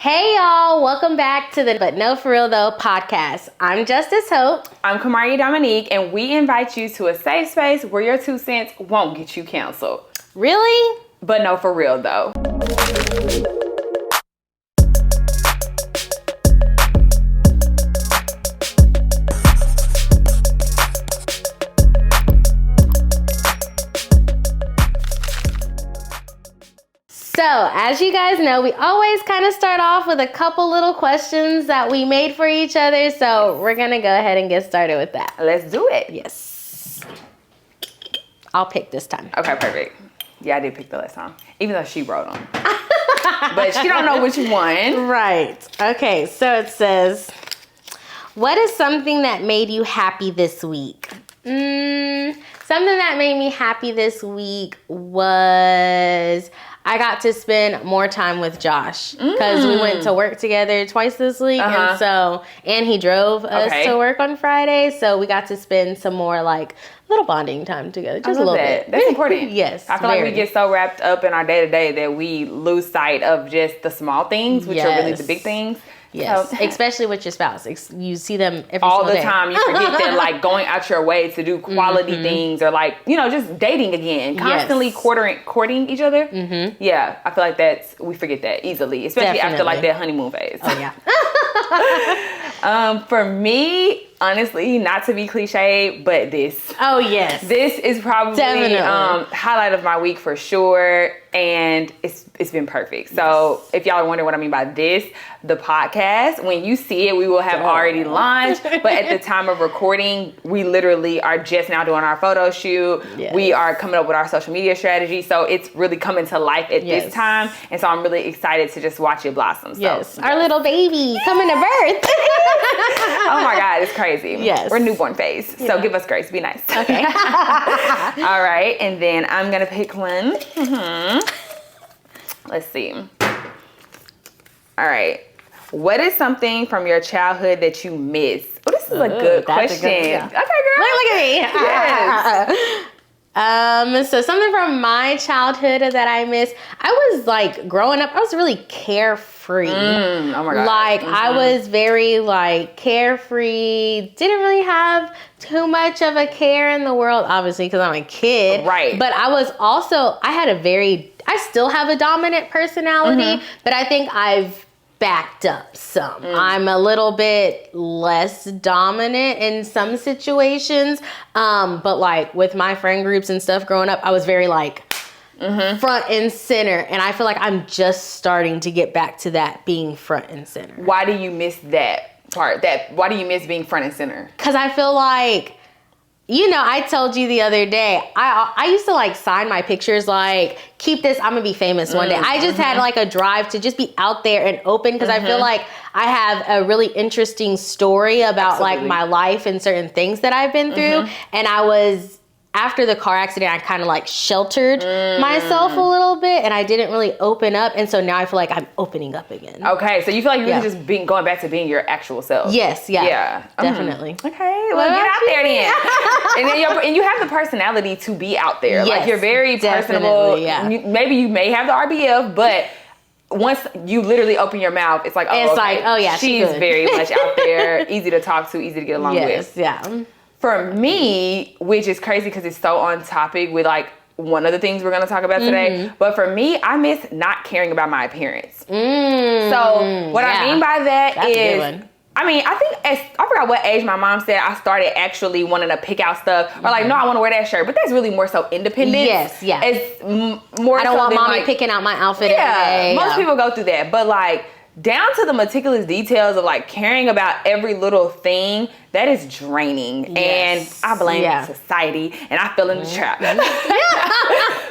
Hey y'all, welcome back to the But No Forreal Tho podcast. I'm Justice Hope. I'm Kamari Dominique, and we invite you to a safe space where your 2 cents won't get you canceled. Really? But no for real though. So, as you guys know, we always kind of start off with a couple little questions that we made for each other. So, we're going to go ahead and get started with that. Let's do it. Yes. I'll pick this time. Okay, perfect. Yeah, I did pick the last time, even though she wrote them. But she don't know which one. Right. Okay, so it says, what is something that made you happy this week? Something that made me happy this week was I got to spend more time with Josh because we went to work together twice this week. And he drove us to work on Friday. So we got to spend some more like little bonding time together. Just a little bit. That's important. Yes. I feel like we get so wrapped up in our day to day that we lose sight of just the small things, which are really the big things. Yes, so, especially with your spouse. You see them every all single the day. time. You forget that, like, going out your way to do quality things, or like, you know, just dating again, constantly courting each other. Yeah, I feel like we forget that easily, especially after like that honeymoon phase. Oh yeah. For me, honestly, not to be cliche, but this. Oh yes. This is probably highlight of my week for sure, and it's been perfect. So if y'all are wondering what I mean by this, the podcast, when you see it, we will have already launched. But at the time of recording, we literally are just now doing our photo shoot. Yes. We are coming up with our social media strategy. So it's really coming to life at this time. And so I'm really excited to just watch it blossom. So, yes. Our little baby coming to birth. Oh my God, it's crazy. Yes. We're newborn phase. So give us grace. Be nice. Okay. All right. And then I'm going to pick one. Let's see. All right. What is something from your childhood that you miss? Oh, this is a good question. Okay, girl. Look at me. Yes. So something from my childhood that I miss. I was like growing up, I was really carefree. Oh my God. Like I was very like carefree. Didn't really have too much of a care in the world, obviously, because I'm a kid. Right. But I still have a dominant personality, but I think I've backed up some. I'm a little bit less dominant in some situations. But like with my friend groups and stuff growing up, I was very like front and center. And I feel like I'm just starting to get back to that being front and center. Why do you miss that part? Why do you miss being front and center? Because I feel like, you know, I told you the other day, I used to like sign my pictures like, keep this, I'm gonna be famous one day. I just had like a drive to just be out there and open because I feel like I have a really interesting story about like my life and certain things that I've been through. And after the car accident, I kind of like sheltered myself a little bit and I didn't really open up. And so now I feel like I'm opening up again. Okay, so you feel like you're just going back to being your actual self. Yes, yeah. Definitely. Okay, well, get out there then. And you have the personality to be out there. Yes, like you're very personable. Yeah. Maybe you may have the RBF, but once you literally open your mouth, it's like, she's very much out there, easy to talk to, easy to get along with. Yeah. For me, which is crazy because it's so on topic with like one of the things we're going to talk about today, but for me, I miss not caring about my appearance. So what I mean by that is, I mean, I think I forgot what age my mom said I started actually wanting to pick out stuff or like, no, I want to wear that shirt, but that's really more so independent. Yes, yeah. It's more. I don't want mommy picking out my outfit. Yeah, most people go through that, but like down to the meticulous details of like caring about every little thing, that is draining. Yes. And I blame society and I fell in the trap. And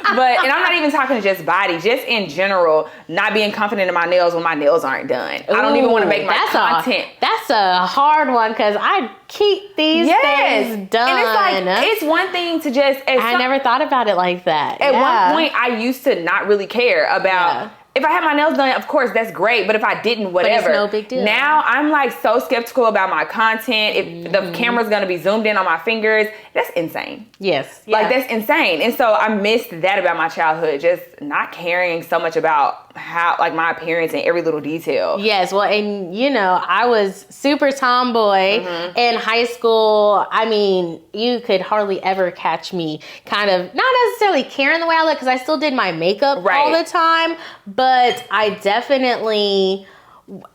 I'm not even talking just body, just in general, not being confident in my nails when my nails aren't done. I don't even want to make my content. That's a hard one because I keep these things done. And it's like, it's one thing to just... I never thought about it like that. At one point, I used to not really care about... If I had my nails done, of course, that's great. But if I didn't, whatever. But it's no big deal. Now, I'm like so skeptical about my content. If the camera's going to be zoomed in on my fingers, that's insane. Yes. Like, that's insane. And so I missed that about my childhood. Just not caring so much about how, like, my appearance and every little detail. Yes, well, and you know, I was super tomboy in high school. I mean, you could hardly ever catch me kind of, not necessarily caring the way I look, because I still did my makeup all the time, but I definitely,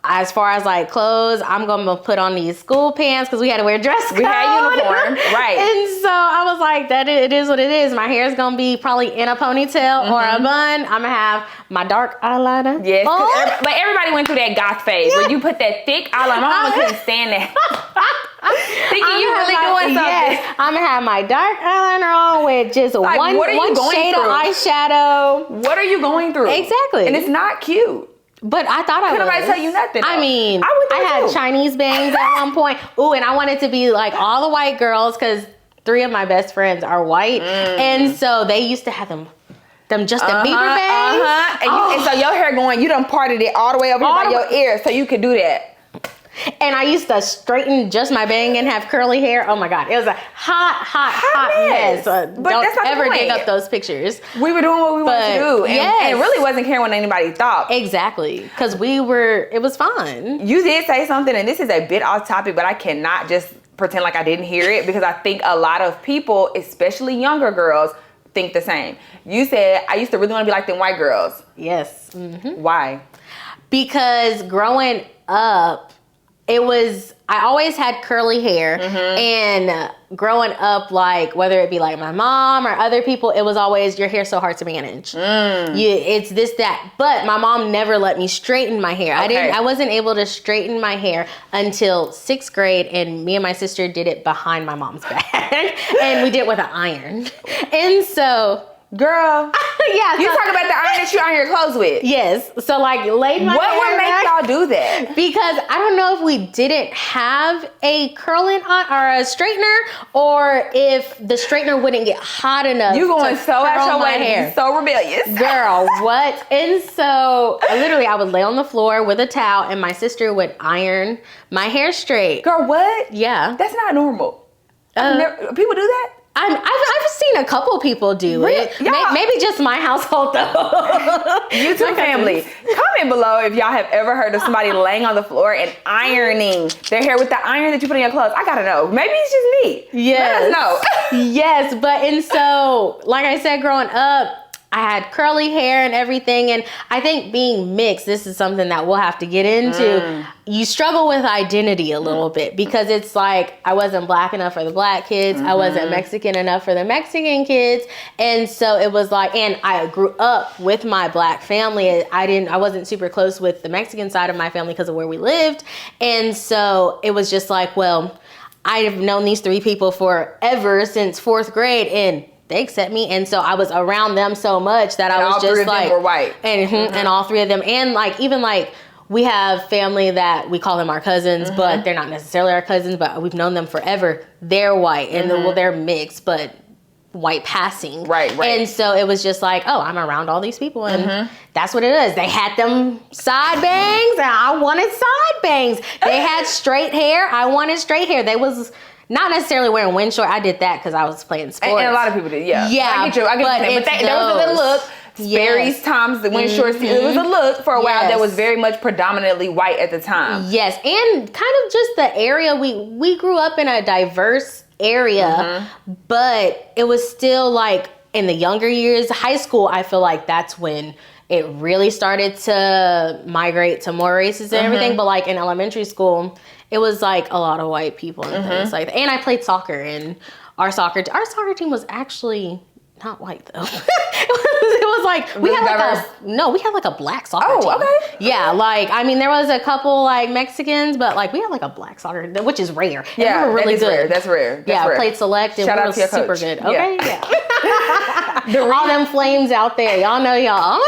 as far as like clothes, I'm gonna put on these school pants because we had to wear dress code. We had uniform, right? And so I was like, it is what it is. My hair is gonna be probably in a ponytail or a bun. I'm gonna have my dark eyeliner. Yes, but everybody went through that goth phase where you put that thick eyeliner. My mama couldn't stand that. Thinking you really doing something. Yes, I'm gonna have my dark eyeliner on with just like, one shade of eyeshadow. What are you going through? Exactly, and it's not cute. But I thought I was. Couldn't nobody tell you nothing, though. I mean, I had Chinese bangs at one point. Ooh, and I wanted to be like all the white girls because 3 of my best friends are white. And so they used to have them Justin Bieber bangs. And so your hair going, you done parted it all the way over by your ear so you could do that. And I used to straighten just my bang and have curly hair. Oh my God. It was a hot mess. But don't that's not ever the point. dig up those pictures. We were doing what we wanted to do. And it really wasn't caring what anybody thought. Exactly. Because it was fun. You did say something, and this is a bit off topic, but I cannot just pretend like I didn't hear it because I think a lot of people, especially younger girls, think the same. You said, I used to really want to be like them white girls. Yes. Why? Because growing up, I always had curly hair, and growing up, like whether it be like my mom or other people, it was always, your hair's so hard to manage. It's this, that. But my mom never let me straighten my hair. I wasn't able to straighten my hair until 6th grade, and me and my sister did it behind my mom's back, and we did it with an iron. And so, girl, you talk about the iron that you iron your clothes with. Yes. So like laid my hair. What would make y'all do that? Because I don't know if we didn't have a curling or a straightener, or if the straightener wouldn't get hot enough. You going so out your way to be so rebellious. Girl, what? And so I would lay on the floor with a towel, and my sister would iron my hair straight. Girl, what? Yeah. That's not normal. People do that? I've seen a couple people do it. Maybe just my household though. YouTube family, comment below if y'all have ever heard of somebody laying on the floor and ironing their hair with the iron that you put in your clothes. I gotta know. Maybe it's just me. Yes. Let us know. Yes, and so like I said, growing up, I had curly hair and everything, and I think being mixed, this is something that we'll have to get into. You struggle with identity a little bit because it's like I wasn't black enough for the black kids, I wasn't Mexican enough for the Mexican kids, and so it was like, and I grew up with my black family. I wasn't super close with the Mexican side of my family because of where we lived, and so it was just like, well, I've known these 3 people forever since 4th grade, and they accept me, and so I was around them so much that I was just like, all 3 of them were white, and all 3 of them, and like even like we have family that we call them our cousins, but they're not necessarily our cousins, but we've known them forever. They're white, and they're mixed, but white passing, right. And so it was just like, oh, I'm around all these people, and that's what it is. They had them side bangs, and I wanted side bangs. They had straight hair, I wanted straight hair. They was not necessarily wearing wind short. I did that because I was playing sports. And a lot of people did, yeah. Yeah. I get you. But there was a little look. Sperry's times, the wind shorts. It was a look for a while that was very much predominantly white at the time. Yes. And kind of just the area. We grew up in a diverse area, but it was still like in the younger years, high school, I feel like that's when it really started to migrate to more races and everything. But like in elementary school, it was like a lot of white people and things like that. And I played soccer, and our soccer team was actually not white though. it was like we had like a black soccer team. Oh, okay. Yeah, like I mean there was a couple like Mexicans, but like we had like a black soccer, which is rare. Yeah, we were really good. Rare. That's rare. I played select, and Shout we out were to your super coach. good. Okay, yeah. All them flames out there, y'all know y'all.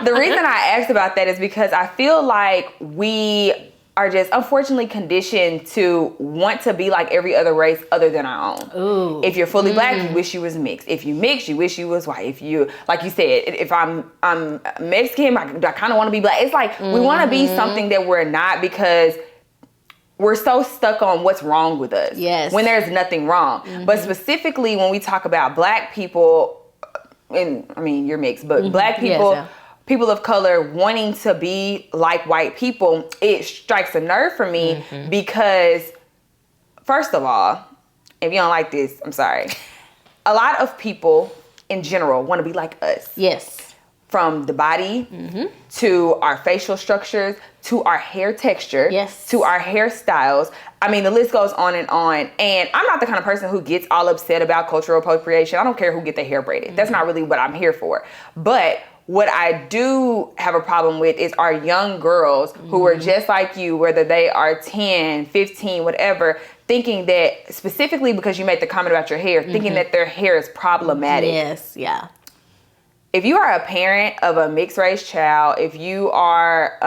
The reason I asked about that is because I feel like we are just unfortunately conditioned to want to be like every other race other than our own. Ooh. If you're fully black, you wish you was mixed. If you mixed, you wish you was white. If you, like you said, if I'm Mexican, I kind of want to be black. It's like we want to be something that we're not because we're so stuck on what's wrong with us. Yes. When there's nothing wrong. But specifically when we talk about black people, and I mean you're mixed, but black people. Yes, people of color wanting to be like white people, it strikes a nerve for me because, first of all, if you don't like this, I'm sorry. A lot of people in general want to be like us. Yes. From the body to our facial structures to our hair texture to our hairstyles. I mean, the list goes on. And I'm not the kind of person who gets all upset about cultural appropriation. I don't care who get their hair braided. That's not really what I'm here for. But what I do have a problem with is our young girls who are just like you, whether they are 10, 15, whatever, thinking that specifically because you made the comment about your hair, thinking that their hair is problematic. Yes, yeah. If you are a parent of a mixed race child, if you are,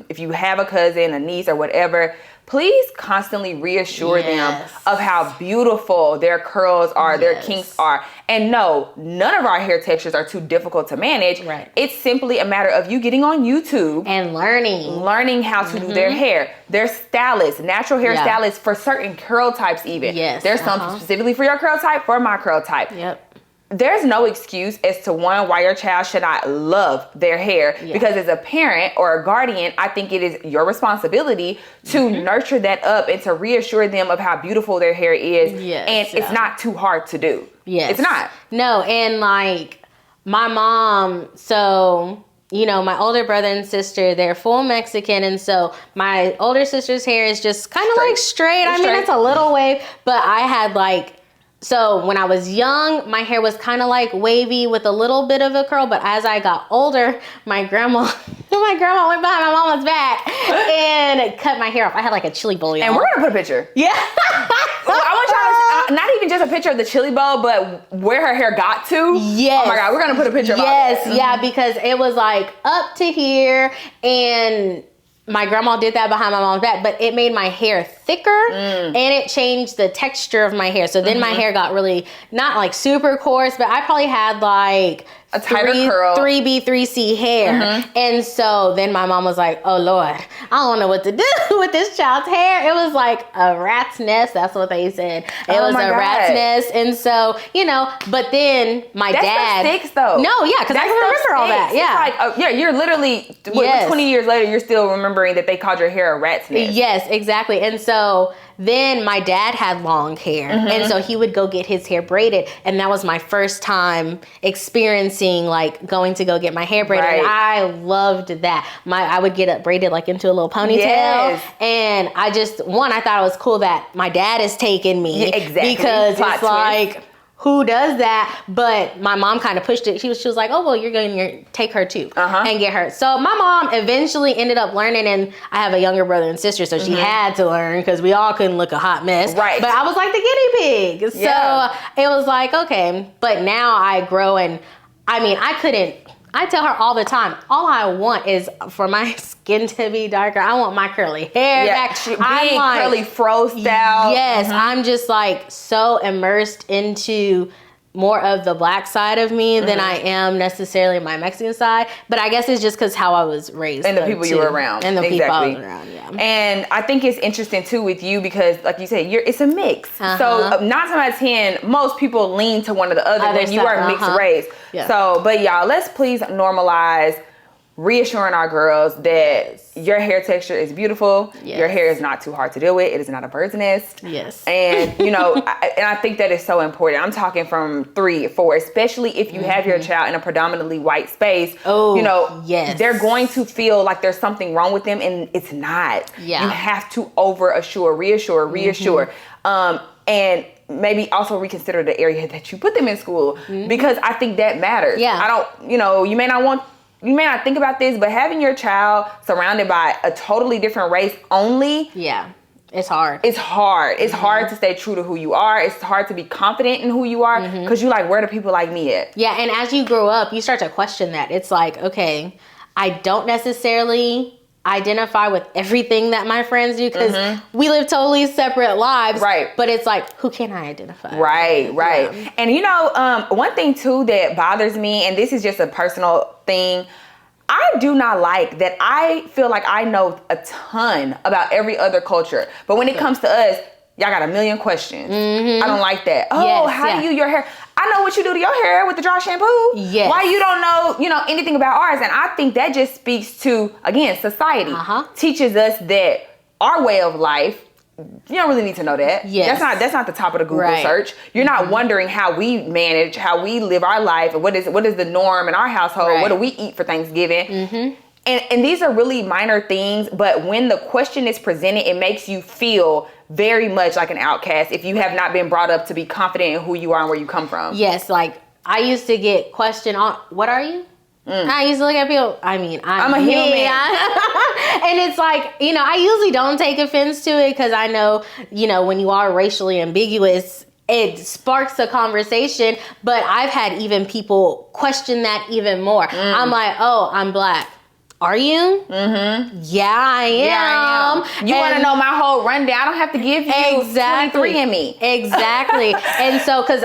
if you have a cousin, a niece, or whatever, please constantly reassure them of how beautiful their curls are, their kinks are. And no, none of our hair textures are too difficult to manage. Right. It's simply a matter of you getting on YouTube and learning how to do their hair. There's stylists, natural hair stylists for certain curl types even. Yes. There's some specifically for your curl type, for my curl type. Yep. There's no excuse as to why your child should not love their hair, because as a parent or a guardian, I think it is your responsibility to nurture that up and to reassure them of how beautiful their hair is. And it's not too hard to do. It's not. No, and like my mom, so you know, my older brother and sister, they're full Mexican, and so my older sister's hair is just kind of like straight. I mean, it's a little wave, but I had like, so when I was young, my hair was kind of like wavy with a little bit of a curl. But as I got older, my grandma went behind my mama's back and cut my hair off. I had like a chili bowl. And we're going to put a picture. Yeah. I want y'all to, not even just a picture of the chili bowl, but where her hair got to. Yes. Oh my God, we're going to put a picture of it. Yeah, because it was like up to here, and my grandma did that behind my mom's back, but it made my hair thicker and it changed the texture of my hair. So then my hair got really, not like super coarse, but I probably had like a tighter curl, 3B, 3C hair. And so then my mom was like, oh Lord, I don't know what to do with this child's hair. It was like a rat's nest. That's what they said. It was a rat's nest. And so, you know, but then my dad. That's sticks though. No, yeah, because I can remember all that. Yeah. It's like, you're literally, 20 years later, you're still remembering that they called your hair a rat's nest. Yes, exactly. And so then my dad had long hair, and so he would go get his hair braided, and that was my first time experiencing like going to go get my hair braided. And I loved that. I would get it braided like into a little ponytail, and I thought it was cool that my dad is taking me, because it's like, who does that? But my mom kind of pushed it. She was like, oh, well, you're going to take her too and get her. So my mom eventually ended up learning, and I have a younger brother and sister, so she had to learn because we all couldn't look a hot mess. Right. But I was like the guinea pig. So it was like, okay. But now I grow, and I mean, I tell her all the time, all I want is for my skin to be darker. I want my curly hair back. I'm like, curly fro style. Yes, I'm just like so immersed into more of the black side of me than I am necessarily my Mexican side. But I guess it's just because how I was raised. And the people you were around. And the people I was around, And I think it's interesting too with you because, like you said, it's a mix. So 9 times out of 10, most people lean to one or the other when you are mixed race. So, but y'all, let's please normalize reassuring our girls that your hair texture is beautiful. Your hair is not too hard to deal with. It is not a bird's nest. And, you know, I think that is so important. I'm talking from 3 or 4, especially if you have your child in a predominantly white space. You know, they're going to feel like there's something wrong with them, and it's not. You have to reassure. And maybe also reconsider the area that you put them in school, because I think that matters. I don't, you know, you may not think about this, but having your child surrounded by a totally different race only. It's hard. It's hard. It's hard to stay true to who you are. It's hard to be confident in who you are, because you're like, where do people like me at? And as you grow up, you start to question that. It's like, okay, I don't necessarily identify with everything that my friends do, because we live totally separate lives. But it's like, who can I identify with? And you know, one thing too that bothers me, and this is just a personal thing, I do not like that I feel like I know a ton about every other culture, but when it comes to us, y'all got a million questions. I don't like that. Oh, how do you your hair? I know what you do to your hair with the dry shampoo. Yes. Why you don't know, anything about ours? And I think that just speaks to, again, society teaches us that our way of life, you don't really need to know that. Yes. That's not the top of the Google search. You're not wondering how we manage, how we live our life, and what is the norm in our household. Right. What do we eat for Thanksgiving? And these are really minor things, but when the question is presented, it makes you feel very much like an outcast if you have not been brought up to be confident in who you are and where you come from. Yes, like I used to get questioned on, what are you? I used to look at people, I'm a human. And it's like, I usually don't take offense to it because I know, when you are racially ambiguous, it sparks a conversation. But I've had even people question that even more. I'm like, oh, I'm Black. Are you? Yeah, I am. You want to know my whole rundown? I don't have to give you 23 in me. Exactly. And so, because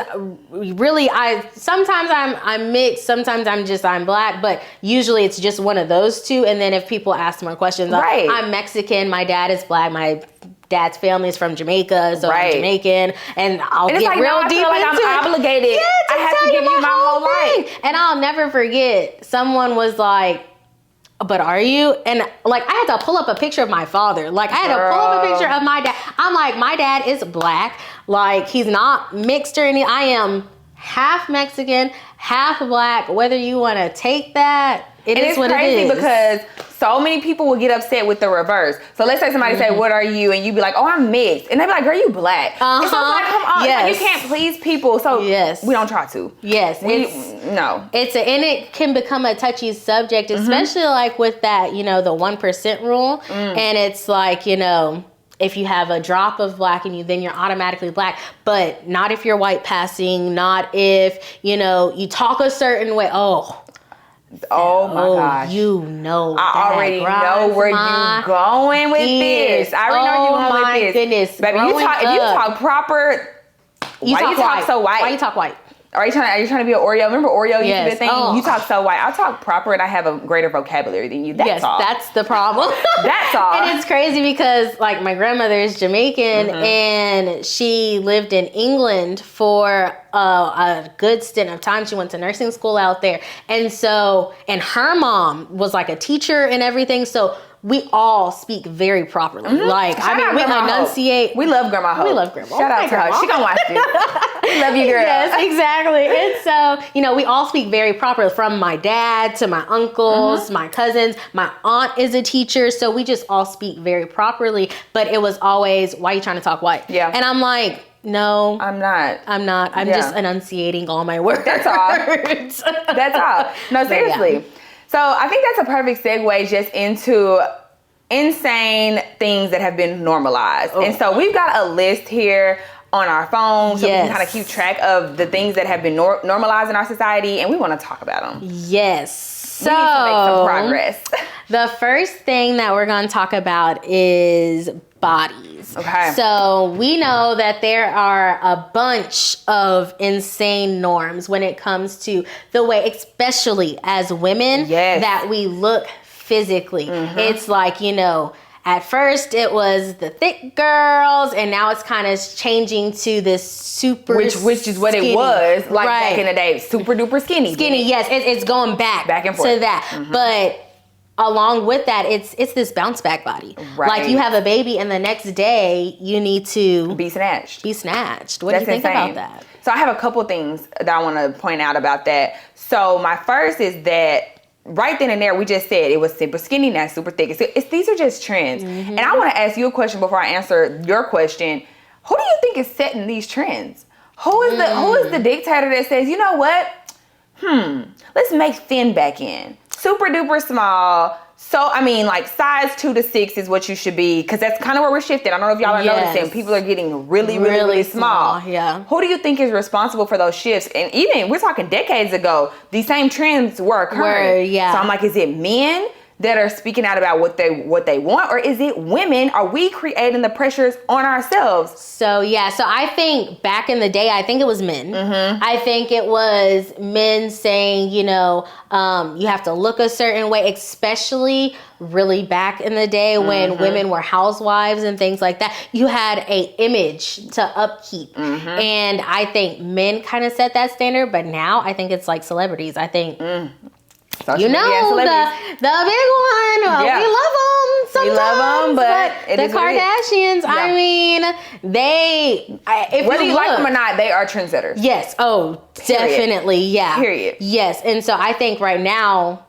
really, sometimes I'm mixed, sometimes I'm Black, but usually it's just one of those two. And then if people ask more questions, right. I'm Mexican, my dad is Black, my dad's family is from Jamaica, so I'm Jamaican, and I'll get like, real deep into I'm obligated. I have to give you my whole life. And I'll never forget, someone was like, but are you? And like, I had to pull up a picture of my father. Like, I had to pull up a picture of my dad. I'm like, my dad is Black. Like, he's not mixed or anything. I am half Mexican, half Black. Whether you want to take that, it's what it is. It's crazy because so many people will get upset with the reverse. So let's say somebody say, what are you? And you be like, oh, I'm mixed. And they be like, girl, you Black. And so it's like, come on. Yes. Like, you can't please people. So we don't try to. Yes. No. And it can become a touchy subject, especially like with that, the 1% rule. And it's like, if you have a drop of Black in you, then you're automatically Black, but not if you're white passing, not if, you talk a certain way. Oh my gosh. I already know where you're going with this. I already know you're going with this. Goodness. Baby, if you talk proper, why you talk so white? Why you talk white? Are you trying to be an Oreo? Remember Oreo used to be a thing? You talk so white. I talk proper and I have a greater vocabulary than you. That's all. That's the problem. That's all. And it's crazy because like my grandmother is Jamaican and she lived in England for a good stint of time. She went to nursing school out there. And her mom was like a teacher and everything. So we all speak very properly. Like, we enunciate. We love Grandma Hope. We love Grandma. Shout out to her. She gonna watch this. We love you, girl. Yes, exactly. And so, we all speak very properly, from my dad to my uncles, my cousins. My aunt is a teacher, so we just all speak very properly. But it was always, why are you trying to talk white? Yeah. And I'm like, no. I'm not. I'm just enunciating all my words. That's all. That's all. No, seriously. So I think that's a perfect segue just into insane things that have been normalized. And so we've got a list here on our phone so we can kind of keep track of the things that have been normalized in our society, and we want to talk about them. Yes. So we need to make some progress. The first thing that we're going to talk about is bodies. Okay. So we know that there are a bunch of insane norms when it comes to the way, especially as women, that we look physically. It's like, at first it was the thick girls, and now it's kind of changing to this super which is what skinny. It was like back in the day, super duper skinny. Yes, it's going back and forth to that. But along with that, it's this bounce back body. Right. Like, you have a baby and the next day you need to be snatched. What do you think about that? So I have a couple things that I want to point out about that. So my first is that right then and there, we just said it was super skinny, now super thick. These are just trends. And I want to ask you a question before I answer your question. Who do you think is setting these trends? Who is the dictator that says, you know what? Let's make thin back in. Super duper small. So, like size 2 to 6 is what you should be, because that's kind of where we're shifting. I don't know if y'all are noticing. People are getting really small. Yeah. Who do you think is responsible for those shifts? And even, we're talking decades ago, these same trends were occurring. So I'm like, is it men that are speaking out about what they want, or is it women? Are we creating the pressures on ourselves? So I think back in the day, I think it was men. I think it was men saying, you have to look a certain way, especially really back in the day when women were housewives and things like that. You had a image to upkeep. And I think men kind of set that standard, but now I think it's like celebrities. I think the big one. Yeah. We love them sometimes. We love them, but the Kardashians, I mean, if whether you look, like them or not, they are trendsetters. Yes. Oh, definitely. Yeah. Period. Yes. And so I think right now,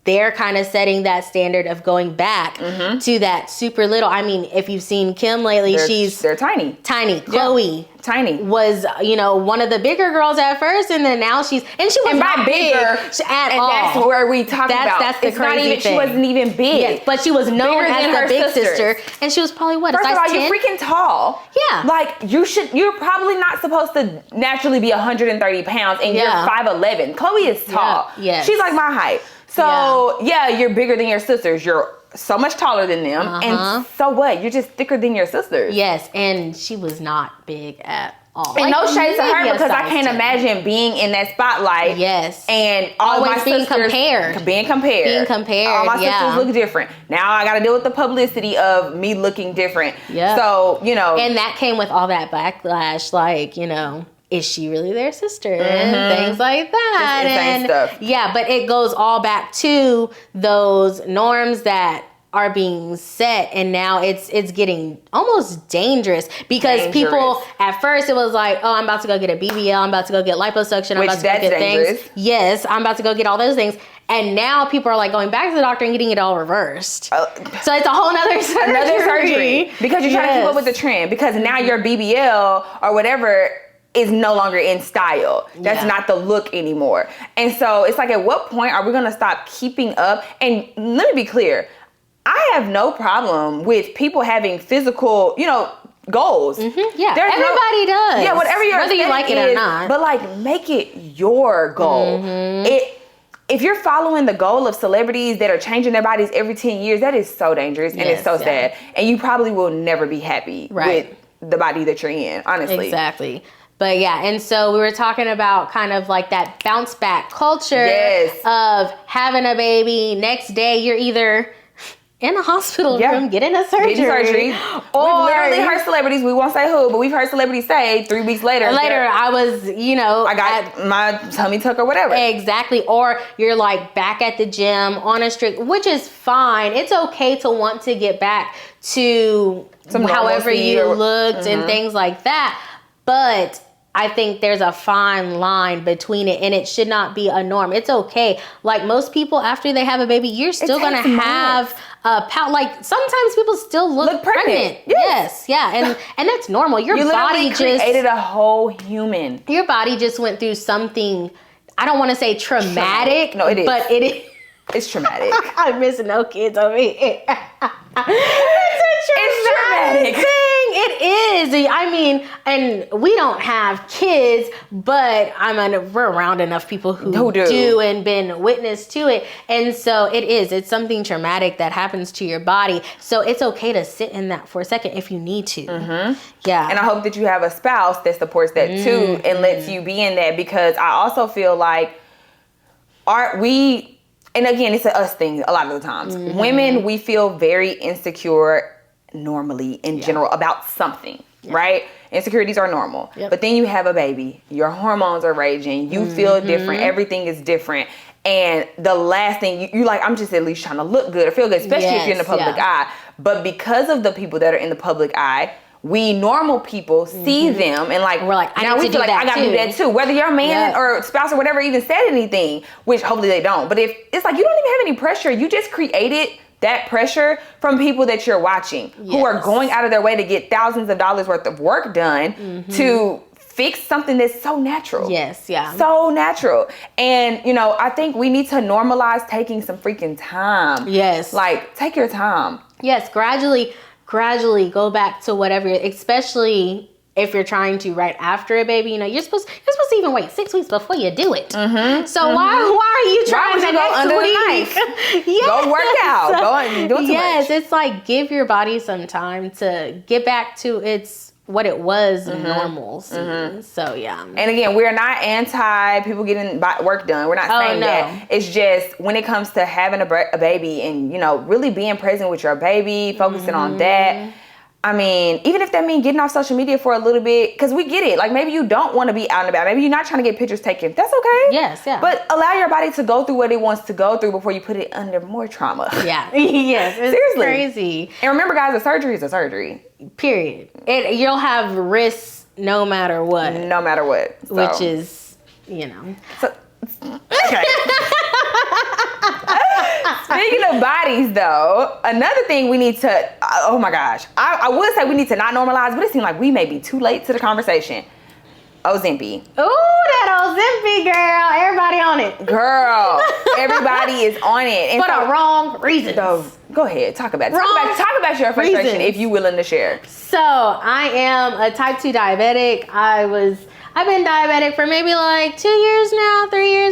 they're kind of setting that standard of going back to that super little. I mean, if you've seen Kim lately, they're tiny. Tiny. Chloe. Tiny. Was, one of the bigger girls at first, and then now she was not big at all. That's where we talk about. That's the crazy thing. She wasn't even big. Yes, but she was known as the big sister, and she was probably a size 10? First of all, you're freaking tall. Yeah. Like, you're probably not supposed to naturally be 130 pounds, and you're 5'11". Chloe is tall. Yeah. Yes. She's like my height. So, you're bigger than your sisters. You're so much taller than them. And so what? You're just thicker than your sisters. Yes, and she was not big at all. And no shade to her, because I can't imagine being in that spotlight. Yes. And all always my being sisters compared. Being compared. All my sisters look different. Now I got to deal with the publicity of me looking different. Yeah. So, And that came with all that backlash, like, is she really their sister? And things like that. Just insane stuff. Yeah, but it goes all back to those norms that are being set, and now it's getting almost dangerous because people at first it was like, oh, I'm about to go get a BBL, I'm about to go get liposuction, I'm about to go get things. Yes, I'm about to go get all those things. And now people are like going back to the doctor and getting it all reversed. So it's a whole nother surgery. Because you're trying to keep up with the trend, because now your BBL or whatever is no longer in style. That's not the look anymore. And so it's like, at what point are we going to stop keeping up? And let me be clear. I have no problem with people having physical, goals. Yeah, everybody does. Yeah, whatever whether you like it or not. But like, make it your goal. If you're following the goal of celebrities that are changing their bodies every 10 years, that is so dangerous and it's so sad. And you probably will never be happy with the body that you're in, honestly. Exactly. But and so we were talking about kind of like that bounce back culture of having a baby. Next day, you're either in a hospital room getting a surgery. Or we've literally heard celebrities, we won't say who, but we've heard celebrities say 3 weeks later. I was, I got my tummy tuck or whatever. Exactly. Or you're like back at the gym on a strict, which is fine. It's okay to want to get back to however you looked and things like that. But I think there's a fine line between it, and it should not be a norm. It's okay. Like most people, after they have a baby, you're still going to have a pout. Like sometimes people still look pregnant. Yes. Yeah. And that's normal. Your body just created a whole human. Your body just went through something, I don't want to say traumatic. No, it is. But it is. It's traumatic. I'm missing no kids over here. It's traumatic thing. It is. I mean, and we don't have kids, but we're around enough people who do and been witness to it. And so it is. It's something traumatic that happens to your body. So it's okay to sit in that for a second if you need to. Yeah. And I hope that you have a spouse that supports that too and lets you be in that, because I also feel like and again, it's an us thing a lot of the times. Women, we feel very insecure normally in general about something, right? Insecurities are normal. But then you have a baby. Your hormones are raging. You feel different. Everything is different. And the last thing, you're like, I'm just at least trying to look good or feel good, especially if you're in the public eye. But because of the people that are in the public eye, we normal people see them and like, we're like, I feel like I gotta do that too. Whether your man or spouse or whatever even said anything, which hopefully they don't. But if it's like, you don't even have any pressure, you just created that pressure from people that you're watching who are going out of their way to get thousands of dollars worth of work done to fix something that's so natural. So natural. And, I think we need to normalize taking some freaking time. Like, take your time. Gradually go back to whatever, especially if you're trying to right after a baby, you know, you're supposed to even wait 6 weeks before you do it. So why are you trying to go under the knife? Go work out. Go and do it too much. It's like give your body some time to get back to what it was normal. So yeah. And again, we're not anti people getting work done. We're not saying that. It's just when it comes to having a baby and, you know, really being present with your baby, focusing on that. I mean, even if that means getting off social media for a little bit, because we get it. Like, maybe you don't want to be out and about. Maybe you're not trying to get pictures taken. That's okay. Yes, yeah. But allow your body to go through what it wants to go through before you put it under more trauma. Yeah. Yes. It's seriously crazy. And remember, guys, a surgery is a surgery. Period. You'll have risks no matter what. No matter what. So. Which is, you know. So, okay. Speaking of bodies, though, another thing we need to, oh my gosh, I would say we need to not normalize, but it seems like we may be too late to the conversation. Ozempic. Ooh, that Ozempic, girl. Everybody on it. Girl, everybody is on it. And for the wrong reasons. Go ahead, talk about it. Talk about your frustration reasons. If you're willing to share. So, I am a type 2 diabetic. I've been diabetic for maybe like 3 years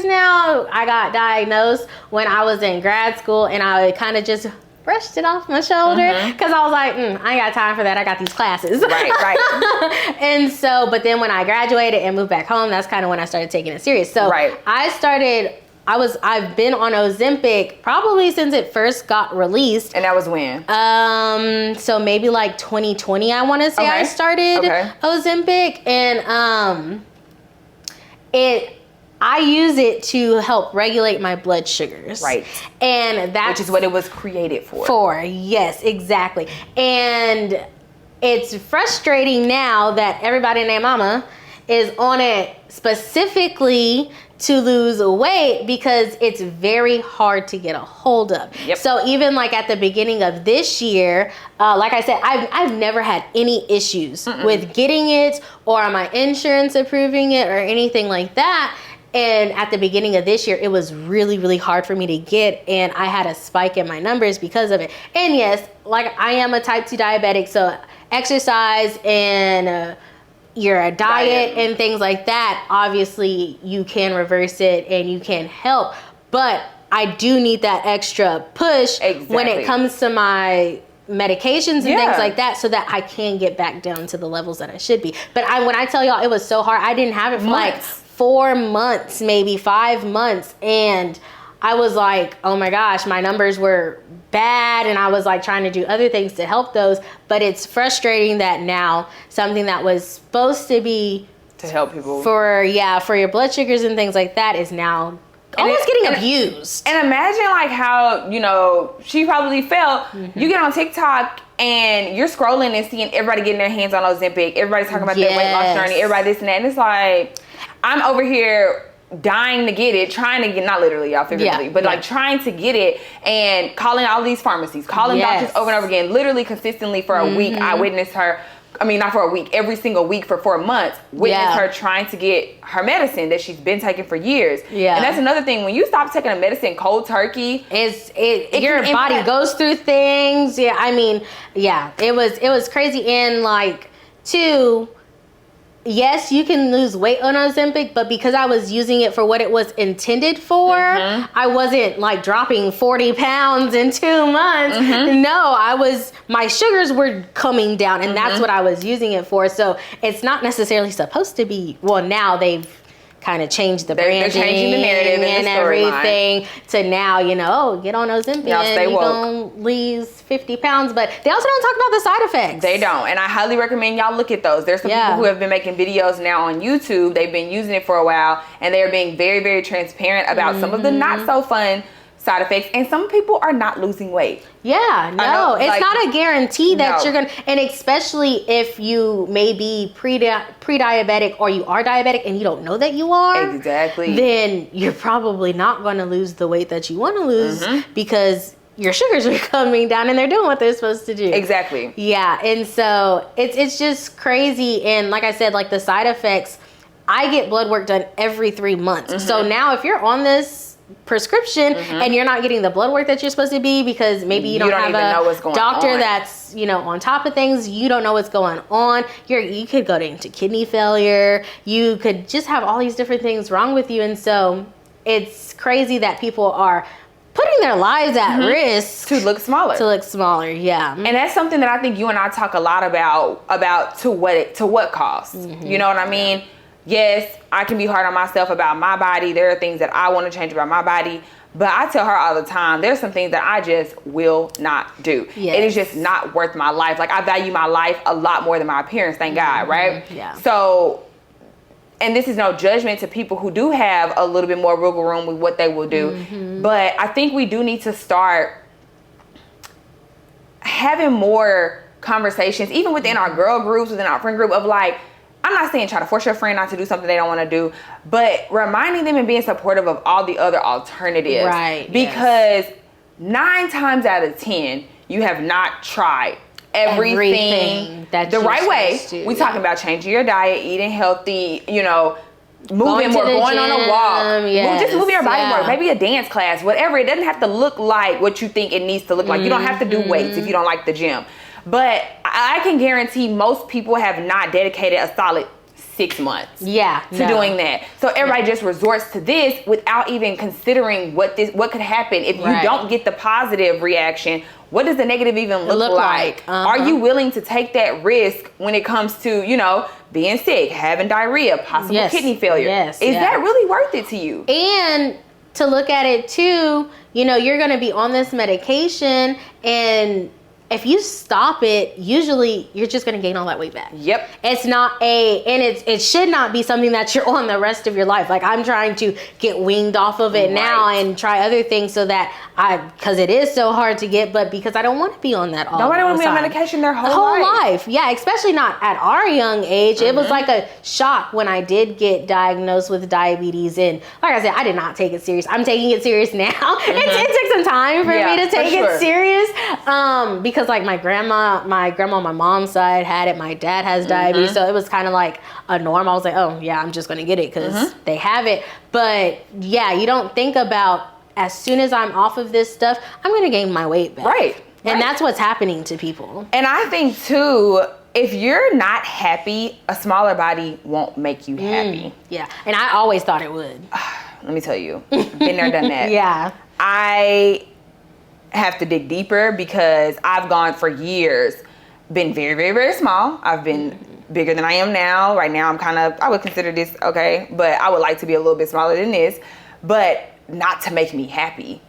now. I got diagnosed when I was in grad school, and I kind of just brushed it off my shoulder because I was like, I ain't got time for that. I got these classes. Right. And so, but then when I graduated and moved back home, that's kind of when I started taking it serious. So I've been on Ozempic probably since it first got released. And that was when? So maybe like 2020, I want to say I started Ozempic, and I use it to help regulate my blood sugars. Right. And which is what it was created for. Yes, exactly. And it's frustrating now that everybody and their mama is on it specifically to lose weight because it's very hard to get a hold of. Yep. So even like at the beginning of this year, like I said, I've never had any issues with getting it or my insurance approving it or anything like that. And at the beginning of this year, it was really, really hard for me to get, and I had a spike in my numbers because of it. And yes, like I am a type 2 diabetic, so exercise and your diet and things like that, obviously you can reverse it and you can help. But I do need that extra push when it comes to my medications and things like that, so that I can get back down to the levels that I should be. But when I tell y'all, it was so hard. I didn't have it for like 4 months, maybe 5 months, and I was like, oh my gosh, my numbers were bad, and I was like trying to do other things to help those. But it's frustrating that now something that was supposed to be to help people for your blood sugars and things like that is now almost getting abused. And imagine like how, you know, she probably felt. You get on TikTok and you're scrolling and seeing everybody getting their hands on Ozempic, everybody's talking about their weight loss journey, everybody this and that, and it's like, I'm over here dying to get it, trying to get, not literally, y'all, figuratively, but like trying to get it, and calling all these pharmacies, calling doctors over and over again, literally consistently for a week. I witnessed her, I mean, not for a week, every single week for 4 months, witnessed her trying to get her medicine that she's been taking for years. And that's another thing, when you stop taking a medicine cold turkey, your body goes through things. It was crazy. And like, too, yes, you can lose weight on Ozempic, but because I was using it for what it was intended for, I wasn't like dropping 40 pounds in 2 months. No, my sugars were coming down, and that's what I was using it for. So it's not necessarily supposed to be, well, now they've kind of changed the branding. They're changing the narrative and everything to now, you know, get on Ozempic and you're going to lose 50 pounds. But they also don't talk about the side effects. They don't. And I highly recommend y'all look at those. There's some people who have been making videos now on YouTube. They've been using it for a while, and they're being very, very transparent about some of the not so fun side effects, and some people are not losing weight. It's not a guarantee that you're gonna, and especially if you may be pre-diabetic or you are diabetic and you don't know that you are, then you're probably not going to lose the weight that you want to lose because your sugars are coming down and they're doing what they're supposed to do. And so it's just crazy. And like I said, like the side effects, I get blood work done every 3 months. So now if you're on this prescription and you're not getting the blood work that you're supposed to be because maybe you don't have even know what's a going doctor on. that's, on top of things. You don't know what's going on. You could go into kidney failure. You could just have all these different things wrong with you. And so it's crazy that people are putting their lives at risk to look smaller. Yeah. And that's something that I think you and I talk a lot about to what cost. You know what I mean? Yes, I can be hard on myself about my body. There are things that I want to change about my body. But I tell her all the time, there's some things that I just will not do. Yes. It is just not worth my life. Like, I value my life a lot more than my appearance, thank God, right? Yeah. So, and this is no judgment to people who do have a little bit more wiggle room with what they will do. But I think we do need to start having more conversations, even within our girl groups, within our friend group, of like, I'm not saying try to force your friend not to do something they don't want to do, but reminding them and being supportive of all the other alternatives. Right. Because 9 times out of 10, you have not tried everything that the right way. We talking about changing your diet, eating healthy, moving more, going on a walk, just moving your body more, maybe a dance class, whatever. It doesn't have to look like what you think it needs to look like. You don't have to do weights if you don't like the gym. But I can guarantee most people have not dedicated a solid 6 months to doing that. So everybody just resorts to this without even considering what could happen if you don't get the positive reaction. What does the negative even look like? Are you willing to take that risk when it comes to, being sick, having diarrhea, possible kidney failure? Is that really worth it to you? And to look at it too, you're going to be on this medication, and if you stop it, usually you're just going to gain all that weight back. Yep. It should not be something that you're on the rest of your life. Like, I'm trying to get weaned off of it now and try other things so that because it is so hard to get, but because I don't want to be on that all the time. Nobody want to be on medication their whole life. Yeah, especially not at our young age. It was like a shock when I did get diagnosed with diabetes. And like I said, I did not take it serious. I'm taking it serious now. It took some time for me to take it serious. Because like my grandma on my mom's side had it. My dad has diabetes. So it was kind of like a norm. I was like, oh yeah, I'm just going to get it because they have it. But yeah, you don't think about, as soon as I'm off of this stuff, I'm going to gain my weight back. Right. And that's what's happening to people. And I think too, if you're not happy, a smaller body won't make you happy. Yeah. And I always thought it would. Let me tell you, been there, done that. Yeah. I have to dig deeper because I've gone for years, been very, very, very small. I've been bigger than I am now. Right now, I would consider this okay, but I would like to be a little bit smaller than this, but not to make me happy.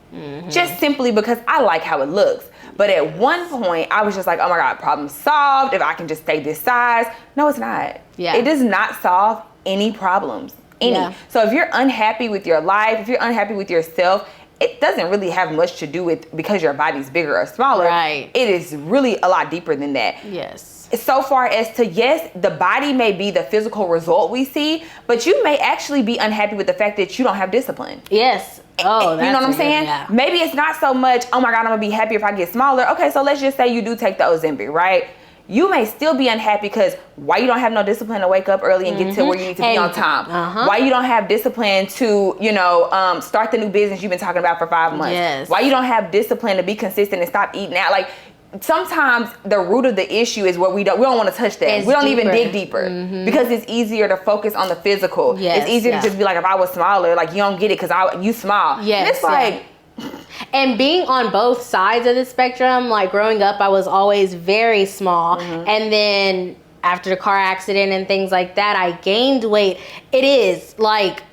Just simply because I like how it looks. But at one point, I was just like, oh my God, problem solved. If I can just stay this size. No, it's not. Yeah. It does not solve any problems. Yeah. So if you're unhappy with your life, if you're unhappy with yourself, it doesn't really have much to do with because your body's bigger or smaller. Right. It is really a lot deeper than that. Yes. So far as to, yes, the body may be the physical result we see, but you may actually be unhappy with the fact that you don't have discipline. Yes. Oh, that's, you know what I'm saying? Yeah. Maybe it's not so much, oh my God, I'm gonna be happy if I get smaller. Okay, so let's just say you do take the Ozempic, right? You may still be unhappy because why you don't have no discipline to wake up early and get to where you need to be on time. Why you don't have discipline to, start the new business you've been talking about for 5 months. Yes. Why you don't have discipline to be consistent and stop eating out. Like, sometimes the root of the issue is where we don't want to touch that. We don't even dig deeper because it's easier to focus on the physical. Yes, it's easier to just be like, if I was smaller, like, you don't get it because you small. Yes, and it's like... And being on both sides of the spectrum, like growing up, I was always very small. And then after the car accident and things like that, I gained weight. It is like,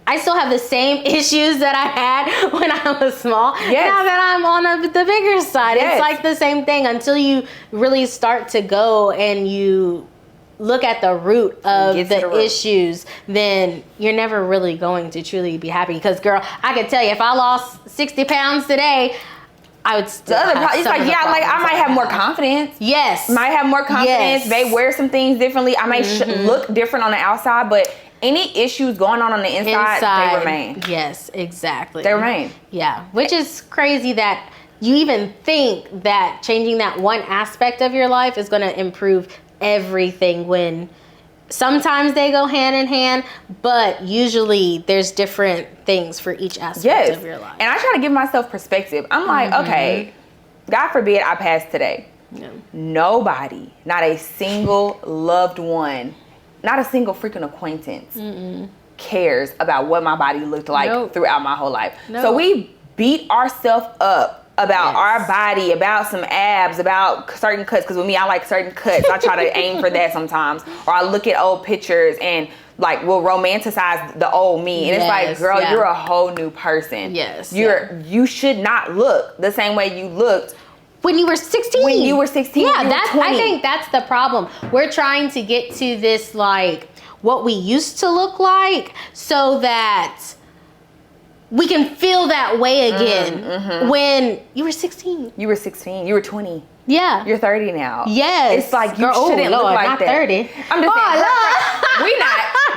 I still have the same issues that I had when I was small. Yes. Now that I'm on the bigger side, yes. It's like the same thing until you really start to go and you look at the root of the issues, then you're never really going to truly be happy. Because, girl, I can tell you, if I lost 60 pounds today, I would still it's like, yeah, like I might have more confidence. Yes. Might have more confidence. May wear some things differently. I may look different on the outside, but any issues going on the inside, they remain. Yes, exactly. They remain. Yeah, which is crazy that you even think that changing that one aspect of your life is going to improve everything when sometimes they go hand in hand, but usually there's different things for each aspect of your life. And I try to give myself perspective. I'm like, okay, God forbid I pass today. Yeah. Nobody, not a single loved one, not a single freaking acquaintance cares about what my body looked like throughout my whole life. So we beat ourselves up about our body, about some abs, about certain cuts. Because with me, I like certain cuts. I try to aim for that sometimes. Or I look at old pictures and like will romanticize the old me. And it's like, girl, you're a whole new person. Yes. You should not look the same way you looked when you were 16. When you were 16. Yeah, I think that's the problem. We're trying to get to this like what we used to look like so that we can feel that way again when you were 16. You were 16. You were 20. Yeah. You're 30 now. Yes. It's like you shouldn't look like not that. 30. I'm just saying.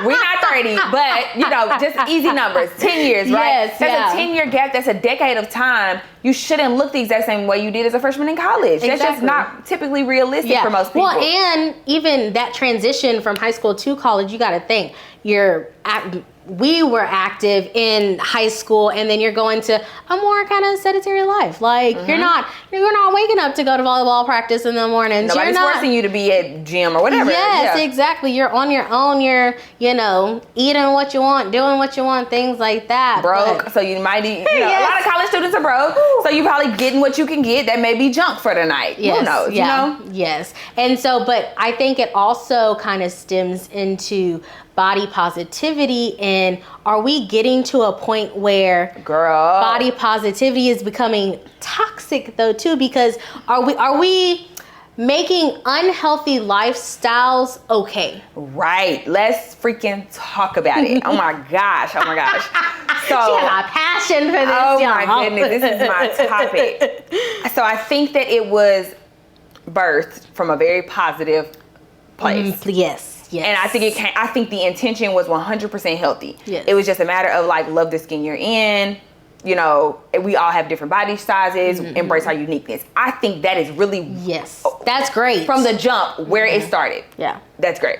We're not 30, but you know, just easy numbers. 10 years, right? Yes, that's a 10-year gap. That's a decade of time. You shouldn't look the exact same way you did as a freshman in college. Exactly. That's just not typically realistic for most people. Well, and even that transition from high school to college, you got to think we were active in high school, and then you're going to a more kind of sedentary life. Like you're not waking up to go to volleyball practice in the mornings. Nobody's forcing you to be at gym or whatever. Yes, exactly. You're on your own. You're eating what you want, doing what you want, things like that. Broke, so you might eat. A lot of college students are broke, so you probably getting what you can get. That may be junk for the night. Yes, who knows? Yeah. Yes, and so, but I think it also kind of stems into body positivity, and are we getting to a point where body positivity is becoming toxic though too? Because are we making unhealthy lifestyles okay? Right. Let's freaking talk about it. Oh my gosh. So she has a passion for this. Oh my goodness, this is my topic. So I think that it was birthed from a very positive place. Yes. And I think the intention was 100% healthy. Yes. It was just a matter of like, love the skin you're in. You know, we all have different body sizes. Embrace our uniqueness. I think that is really that's great from the jump where it started. Yeah, that's great.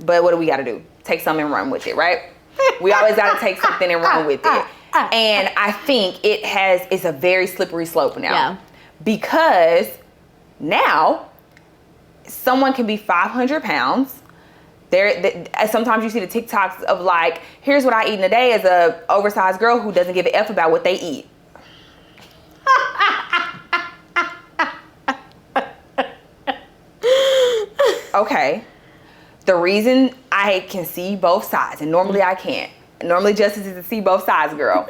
But what do we got to do? Take something and run with it, right? We always got to take something and run with it. And I think it's a very slippery slope now. Yeah. Because now someone can be 500 pounds. Sometimes you see the TikToks of like, here's what I eat in a day as a oversized girl who doesn't give a F about what they eat. Okay. The reason I can see both sides, and normally I can't. Normally justice is to see both sides, girl.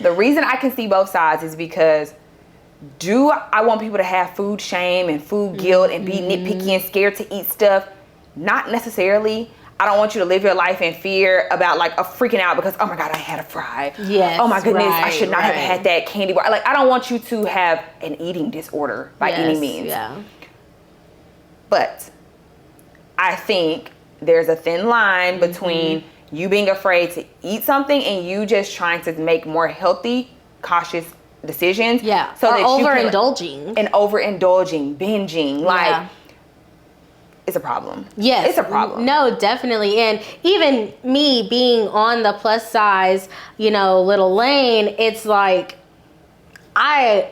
The reason I can see both sides is because I want people to have food shame and food guilt and be nitpicky and scared to eat stuff? Not necessarily. I don't want you to live your life in fear about like freaking out because, oh my God, I had a fry. Yes. Oh my goodness, I should not have had that candy bar. Like, I don't want you to have an eating disorder by any means. Yeah. But I think there's a thin line between you being afraid to eat something and you just trying to make more healthy, cautious decisions. Yeah. So or that overindulging. Binging. Like, it's a problem. Yes. It's a problem. No, definitely. And even me being on the plus size, little lane, it's like I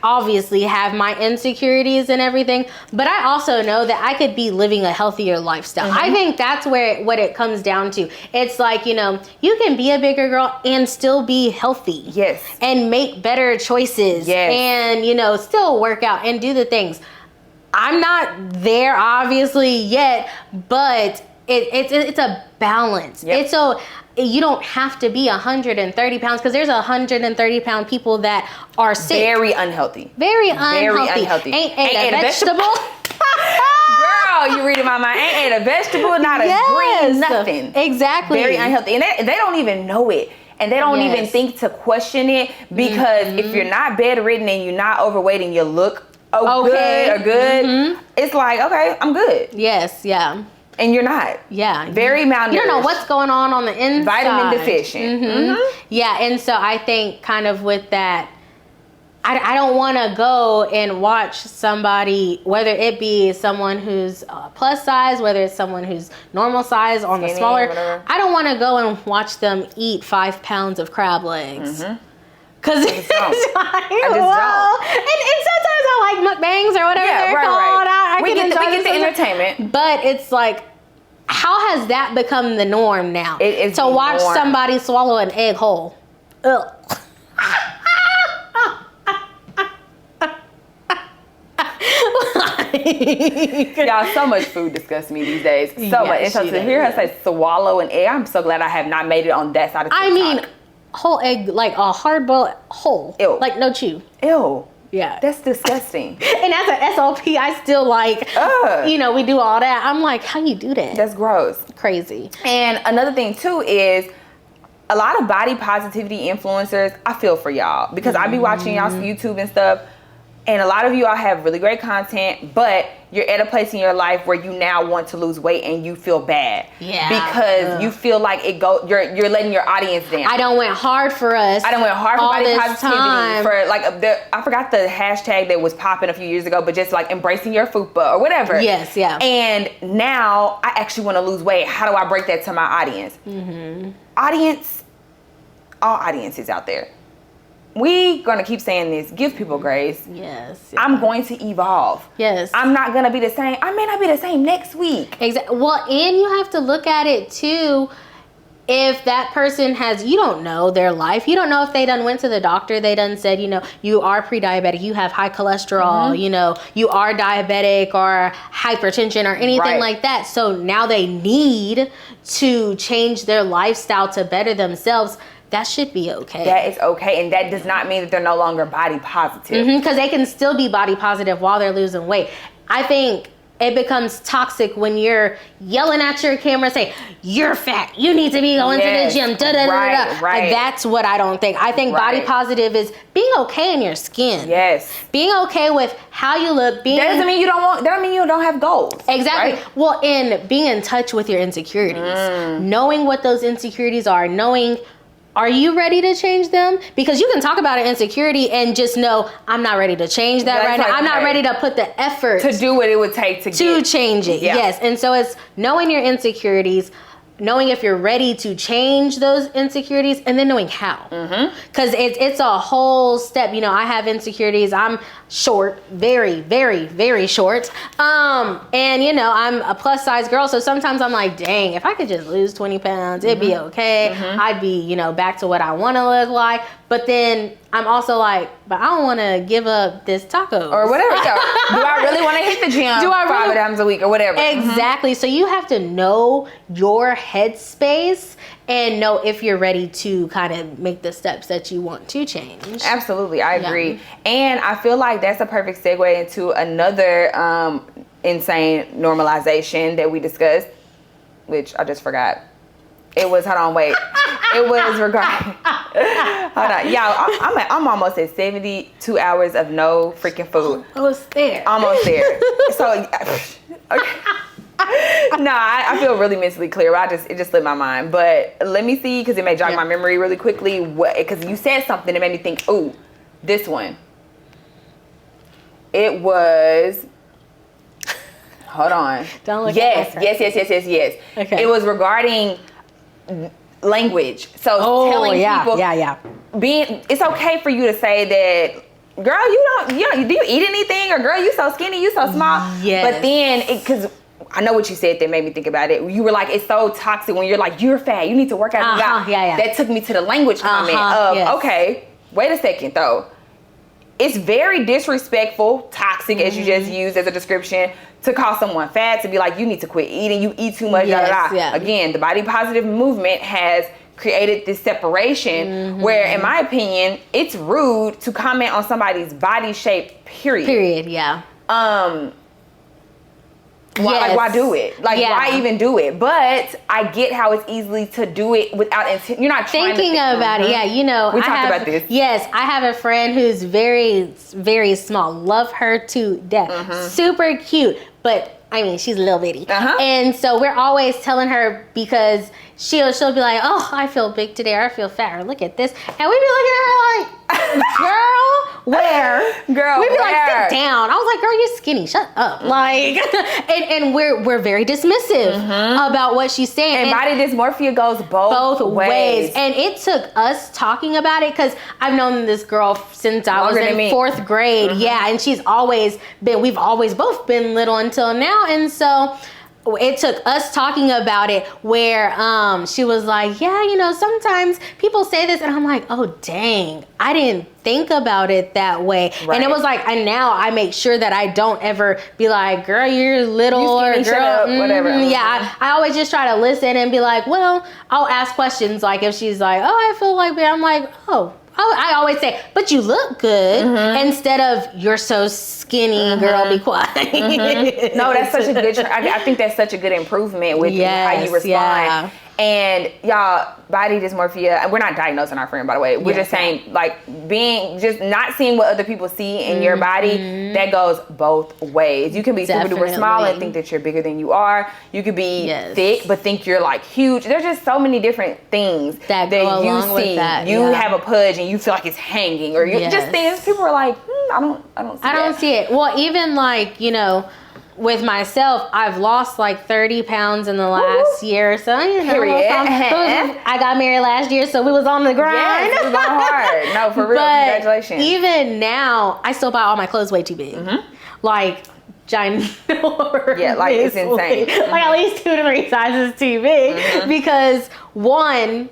obviously have my insecurities and everything, but I also know that I could be living a healthier lifestyle. I think that's what it comes down to. It's like, you can be a bigger girl and still be healthy. Yes. And make better choices. Yes. And, still work out and do the things. I'm not there obviously yet, but it's a balance. Yep. You don't have to be 130 pounds because there's 130 pound people that are sick. Very unhealthy. Very unhealthy. Ain't ate a vegetable. Girl, you reading my mind. Ain't ate a vegetable, not a green, nothing. Exactly. Very unhealthy. And they don't even know it. And they don't even think to question it because if you're not bedridden and you're not overweight and you look good, it's like, okay, I'm good. Yes, yeah. And you're not. Yeah. Very malnourished. You don't know what's going on the inside. Vitamin deficient. Yeah, and so I think kind of with that, I don't want to go and watch somebody, whether it be someone who's plus size, whether it's someone who's normal size on the smaller. I don't want to go and watch them eat 5 pounds of crab legs. Because it's like, whoa. And sometimes I like mukbangs or whatever they're called. Right. We get the entertainment. But it's like, how has that become the norm now? It is to watch somebody swallow an egg whole. Ugh. Y'all, so much food disgusts me these days. So much. And so to hear her say swallow an egg, I'm so glad I have not made it on that side of TikTok. I mean, whole egg, like a hard boiled whole. Ew. Like no chew. Ew. Yeah. That's disgusting. And as an SOP, I still like, you know, we do all that. I'm like, how you do that? That's gross. Crazy. And another thing too is a lot of body positivity influencers, I feel for y'all. Because I be watching y'all's YouTube and stuff. And a lot of you all have really great content, but you're at a place in your life where you now want to lose weight and you feel bad. Yeah. Because you feel like you're letting your audience down. I done went hard for us. I done went hard for all body this positivity. time. For like, I forgot the hashtag that was popping a few years ago, but just like embracing your fupa or whatever. Yes, yeah. And now I actually want to lose weight. How do I break that to my audience? Audience, all audiences out there. We gonna keep saying this. Give people grace. Yes. I'm going to evolve. Yes. I'm not gonna be the same. I may not be the same next week. Exactly. Well, and you have to look at it too. If that person you don't know their life. You don't know if they done went to the doctor. They done said, you know, you are pre-diabetic. You have high cholesterol. You know, you are diabetic or hypertension or anything like that. So now they need to change their lifestyle to better themselves. That should be okay. That is okay. And that does not mean that they're no longer body positive. Because they can still be body positive while they're losing weight. I think it becomes toxic when you're yelling at your camera saying, you're fat. You need to be going to the gym. Right. Like, that's what I don't think. I think body positive is being okay in your skin. Yes. Being okay with how you look. That doesn't mean you don't have goals. Exactly. Right? Well, in being in touch with your insecurities. Knowing what those insecurities are. Knowing... Are you ready to change them? Because you can talk about an insecurity and just know, I'm not ready to change that right now. I'm not ready to put the effort to do what it would take to change it. Yeah. Yes. And so it's knowing your insecurities, knowing if you're ready to change those insecurities, and then knowing how. Because it's a whole step. You know, I have insecurities. I'm short, very, very, very short. And you know, I'm a plus size girl. So sometimes I'm like, dang, if I could just lose 20 pounds, it'd be okay. I'd be, you know, back to what I want to look like. But then I'm also like, but I don't want to give up this taco or whatever. Do I really want to hit the gym 5 times a week or whatever? Exactly. So you have to know your headspace and know if you're ready to kind of make the steps that you want to change. Absolutely. I agree. And I feel like that's a perfect segue into another insane normalization that we discussed, which I just forgot. It was, hold on, wait. It was regarding, hold on. Y'all, I'm almost at 72 hours of no freaking food. Almost there. Almost there. So, okay. No, I feel really mentally clear. It just slipped my mind. But let me see, because it may jog my memory really quickly. Because you said something that made me think, ooh, this one. It was, hold on. Don't look yes. Okay. It was regarding language. So telling people, it's okay for you to say that, girl, do you eat anything? Or girl, you so skinny, you so small. Yes. But then, because I know what you said that made me think about it. You were like, it's so toxic when you're like, you're fat, you need to work out. That took me to the language comment of, okay, wait a second though. It's very disrespectful, toxic, as you just used as a description, to call someone fat, to be like, you need to quit eating, you eat too much, Again, the body positive movement has created this separation where, in my opinion, it's rude to comment on somebody's body shape, period. Why do it? Why even do it? But I get how it's easily to do it without intent. You're not thinking about it. Yeah, you know, we talked about this. Yes, I have a friend who's very, very small. Love her to death. Super cute, but I mean, she's a little bitty. And so we're always telling her, because she'll be like, oh, I feel big today, or I feel fat, or look at this. And we'd be looking at her like, girl, where? Girl, we'd be where? like, sit down. I was like, girl, you're skinny. Shut up. Like, and we're very dismissive about what she's saying. And body dysmorphia goes both ways. And it took us talking about it, because I've known this girl since I was in fourth grade. Yeah, and we've always both been little until now. And so it took us talking about it, where she was like, yeah, sometimes people say this, and I'm like, oh dang, I didn't think about it that way. Right. And it was like, and now I make sure that I don't ever be like, girl, you're little, or girl, whatever. Yeah, I always just try to listen and be like, well, I'll ask questions, like if she's like, oh, I feel like that, I'm like, oh, I always say, but you look good, instead of, you're so skinny, girl, be quiet. No, that's such a good, I think that's such a good improvement with how you respond. Yeah. And y'all, body dysmorphia, we're not diagnosing our friend, by the way. We're just saying, like, just not seeing what other people see in your body, that goes both ways. You can be super duper small and think that you're bigger than you are. You could be thick, but think you're like huge. There's just so many different things that you see. You have a pudge and you feel like it's hanging, or you just think, people are like, I don't see it. Well, even like, with myself, I've lost like 30 pounds in the last year or so. I got married last year, so we was on the grind. Yes, it was going hard. No, for real. But congratulations. Even now, I still buy all my clothes way too big. Like, ginormous. Yeah, like it's insane. Like at least 2 to 3 sizes too big. Because one,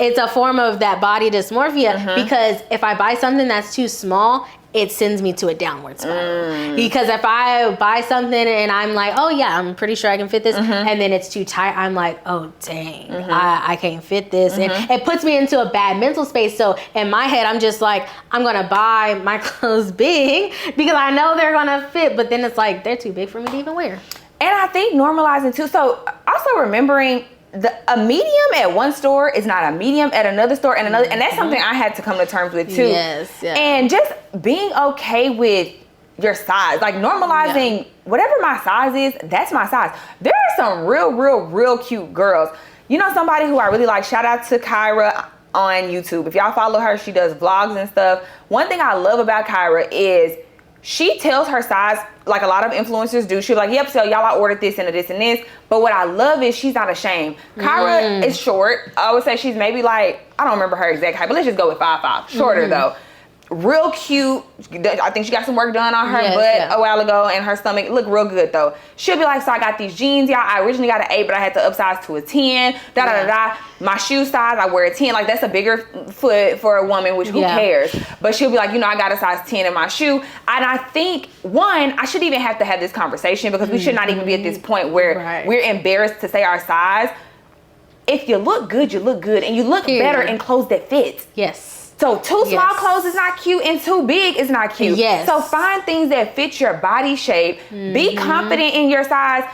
it's a form of that body dysmorphia. Because if I buy something that's too small, it sends me to a downward spiral. Because if I buy something and I'm like, oh yeah, I'm pretty sure I can fit this, and then it's too tight, I'm like, oh dang, I can't fit this. And it puts me into a bad mental space. So in my head, I'm just like, I'm gonna buy my clothes big because I know they're gonna fit, but then it's like, they're too big for me to even wear. And I think normalizing too, so also remembering, a medium at one store is not a medium at another store and another, and that's something I had to come to terms with too. Yes. And just being okay with your size, like normalizing whatever my size is, that's my size. There are some real cute girls. Somebody who I really like, shout out to Kyra on YouTube. If y'all follow her, she does vlogs and stuff. One thing I love about Kyra is she tells her size like a lot of influencers do. She's like, yep, so y'all, I ordered this and this and this. But what I love is she's not ashamed. Kyra is short. I would say she's maybe like, I don't remember her exact height, but let's just go with 5'5". Shorter though. Real cute. I think she got some work done on her butt a while ago, and her stomach look real good though. She'll be like, so I got these jeans, y'all. I originally got an 8, but I had to upsize to a 10. My shoe size, I wear a 10. Like, that's a bigger foot for a woman, which who cares? But she'll be like, I got a size 10 in my shoe. And I think, one, I shouldn't even have to have this conversation, because we should not even be at this point where we're embarrassed to say our size. If you look good, you look good, and you look better in clothes that fit. Yes. So too small clothes is not cute, and too big is not cute. Yes. So find things that fit your body shape. Be confident in your size.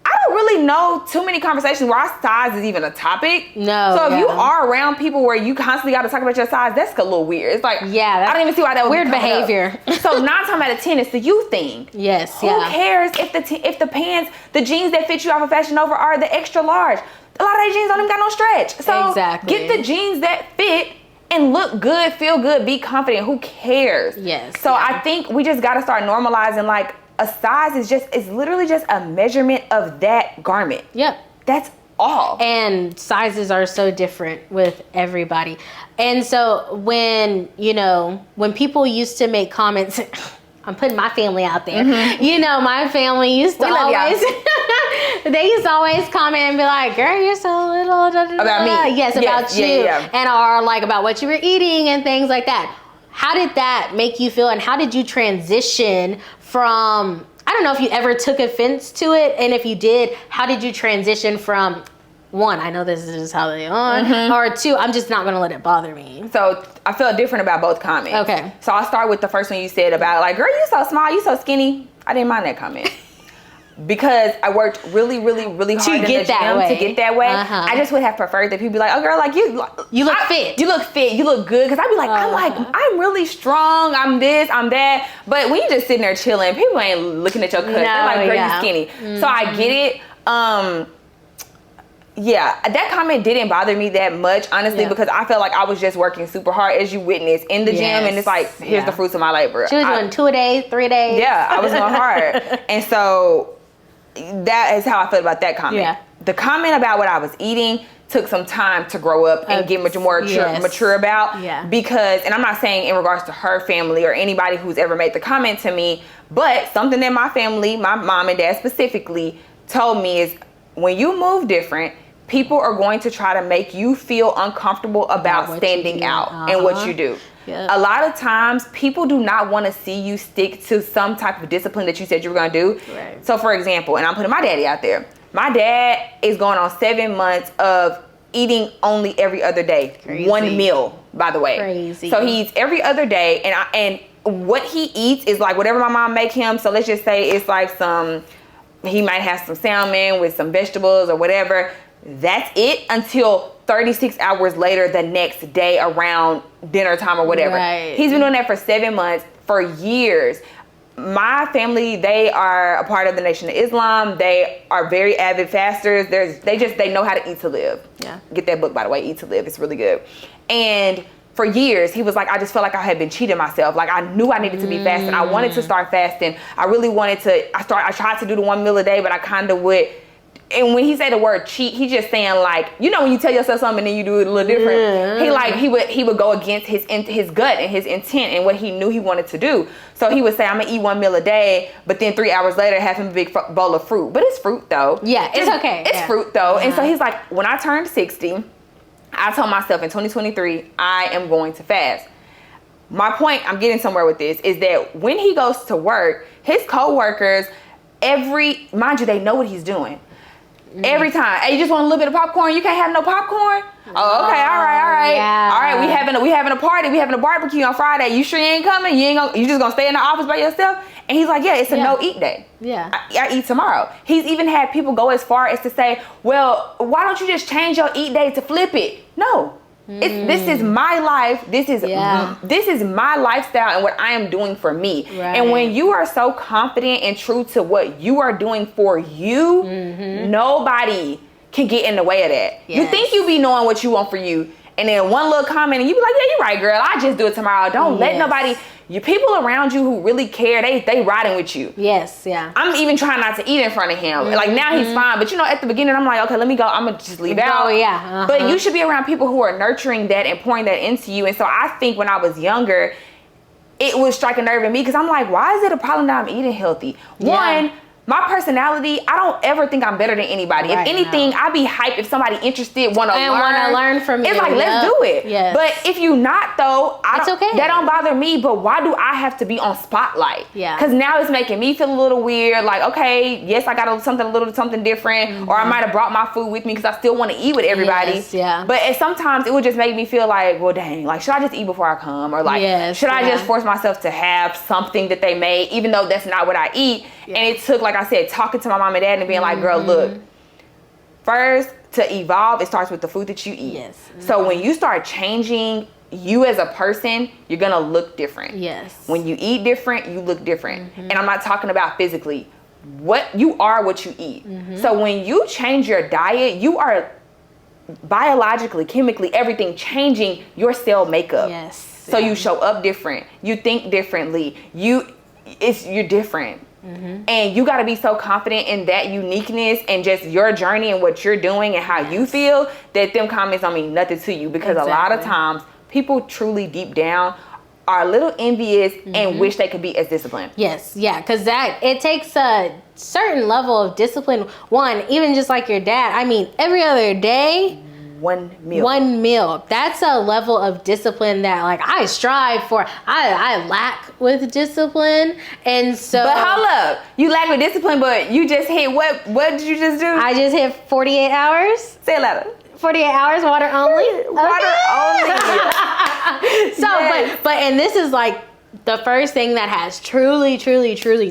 I don't really know too many conversations where our size is even a topic. No. So if you are around people where you constantly got to talk about your size, that's a little weird. It's like, I don't even see why that would weird behavior. So 9 times out of 10, it's the you thing. Yes. Who cares if the pants, the jeans that fit you off of Fashion Nova are the extra large? A lot of these jeans don't even got no stretch. So get the jeans that fit and look good, feel good, be confident. Who cares? Yes. So I think we just got to start normalizing, like, a size is literally just a measurement of that garment. Yep. That's all. And sizes are so different with everybody. And so when people used to make comments, I'm putting my family out there. My family used to always they used to always comment and be like, girl, you're so little. About me. Yes, about you. And or like about what you were eating and things like that. How did that make you feel, and how did you transition from, I don't know if you ever took offense to it, and if you did, how did you transition from, 1, I know this is just how they are, or 2, I'm just not gonna let it bother me? So I felt different about both comments. Okay. So I'll start with the first one you said about, like, girl, you so small, you so skinny. I didn't mind that comment. Because I worked really hard in the gym to get that way. I just would have preferred that people be like, oh girl, like you look fit. You look fit. You look good. Because I'd be like, I'm really strong. I'm this, I'm that. But when you just sitting there chilling, people ain't looking at your cut. They're like, girl, you skinny. So I get it. Yeah, that comment didn't bother me that much, honestly, because I felt like I was just working super hard, as you witnessed, in the gym, and it's like, here's the fruits of my labor. She was doing 2 a day, 3 days. Yeah, I was going hard. And so that is how I felt about that comment. Yeah. The comment about what I was eating took some time to grow up and get much more mature about. Yeah. Because, and I'm not saying in regards to her family or anybody who's ever made the comment to me, but something that my family, my mom and dad specifically, told me is, when you move different, people are going to try to make you feel uncomfortable about standing out and what you do. Yep. A lot of times, people do not want to see you stick to some type of discipline that you said you were going to do. Right. So, for example, and I'm putting my daddy out there. My dad is going on 7 months of eating only every other day. Crazy. 1 meal, by the way. Crazy. So he eats every other day, and what he eats is like whatever my mom make him. So let's just say it's like he might have some salmon with some vegetables or whatever. That's it until 36 hours later the next day around dinner time or whatever. Right. He's been doing that for 7 months, for years. My family, they are a part of the Nation of Islam. They are very avid fasters. They know how to eat to live. Yeah. Get that book, by the way, Eat to Live. It's really good. And for years, he was like, I just felt like I had been cheating myself. Like, I knew I needed to be fasting. I wanted to start fasting. I really wanted to. I tried to do the 1 meal a day, but I kind of would. And when he said the word cheat, he's just saying, like, you know, when you tell yourself something and then you do it a little different. He would go against his gut and his intent and what he knew he wanted to do. So he would say, I'm gonna eat 1 meal a day, but then 3 hours later have him a big bowl of fruit. But it's fruit though. Yeah, it's okay. It's fruit though. And so he's like, when I turned 60, I told myself in 2023, I am going to fast. My point, I'm getting somewhere with this, is that when he goes to work, his coworkers, mind you, they know what he's doing. Every time, hey, you just want a little bit of popcorn? You can't have no popcorn? Oh, okay, all right. Yeah. All right, we having a party. We having a barbecue on Friday. You sure you ain't coming? You just gonna stay in the office by yourself? And he's like, yeah, it's a no eat day. Yeah. I eat tomorrow. He's even had people go as far as to say, well, why don't you just change your eat day to flip it? No. This is my life. This is my lifestyle and what I am doing for me. Right. And when you are so confident and true to what you are doing for you, nobody can get in the way of that. Yes. You think you be knowing what you want for you, and then one little comment and you be like, yeah, you're right, girl. I just do it tomorrow. Don't let nobody. You people around you who really care, they riding with you. Yes, yeah. I'm even trying not to eat in front of him. Like now he's fine, but you know, at the beginning I'm like, okay, let me go. I'm gonna just leave out. Oh yeah. But you should be around people who are nurturing that and pouring that into you. And so I think when I was younger, it would strike a nerve in me because I'm like, why is it a problem that I'm eating healthy? One, my personality, I don't ever think I'm better than anybody. Right, if anything, I'd be hyped if somebody interested, want to learn from you. It's like, let's do it. Yes. But if you not though, that don't bother me. But why do I have to be on spotlight? Yeah. Because now it's making me feel a little weird. Like, okay, yes, I got something different, or I might have brought my food with me because I still want to eat with everybody. Yes, yeah. But sometimes it would just make me feel like, well, dang, like should I just eat before I come, or like should I just force myself to have something that they made, even though that's not what I eat? Yeah. And it took, like I said, talking to my mom and dad and being like, girl, look, first to evolve, it starts with the food that you eat. Yes. So when you start changing you as a person, you're going to look different. Yes. When you eat different, you look different. And I'm not talking about physically. You are what you eat. So when you change your diet, you are biologically, chemically, everything changing your cell makeup. Yes. So you show up different. You think differently. You're different. And you got to be so confident in that uniqueness and just your journey and what you're doing and how you feel that them comments don't mean nothing to you, because a lot of times people truly deep down are a little envious and wish they could be as disciplined. Yes, yeah, because it takes a certain level of discipline. One, even just like your dad, I mean, every other day, 1 meal. 1 meal. That's a level of discipline that like I strive for. I lack with discipline. And so But hold up. You lack with discipline, but you just hit what did you just do? I just hit 48 hours. Say it louder. 48 hours, water only. Water only. So but and this is like the first thing that has truly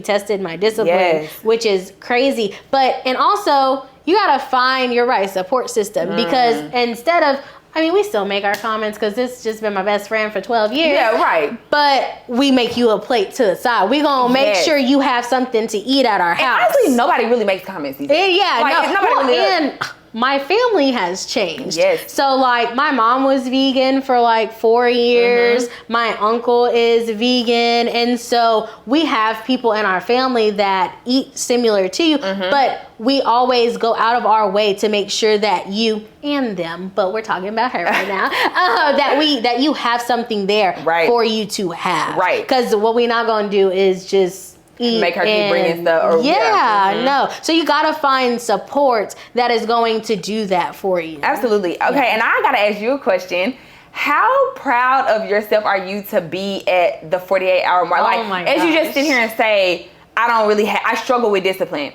tested my discipline, which is crazy. And also you gotta find your right support system, because instead of, I mean, we still make our comments because this just been my best friend for 12 years. Yeah, right. But we make you a plate to the side. We gonna make sure you have something to eat at our house. And honestly, nobody really makes comments these days. Yeah, nobody really. my family has changed. Yes. So like my mom was vegan for like 4 years. My uncle is vegan. And so we have people in our family that eat similar to you, but we always go out of our way to make sure that you and them, but we're talking about her right now, that you have something there for you to have. Right. Because what we're not going to do is just make her keep bringing stuff. No. So you gotta find support that is going to do that for you. Absolutely. Okay, and I gotta ask you a question. How proud of yourself are you to be at the 48-hour mark? Like, as you just sit here and say, I struggle with discipline.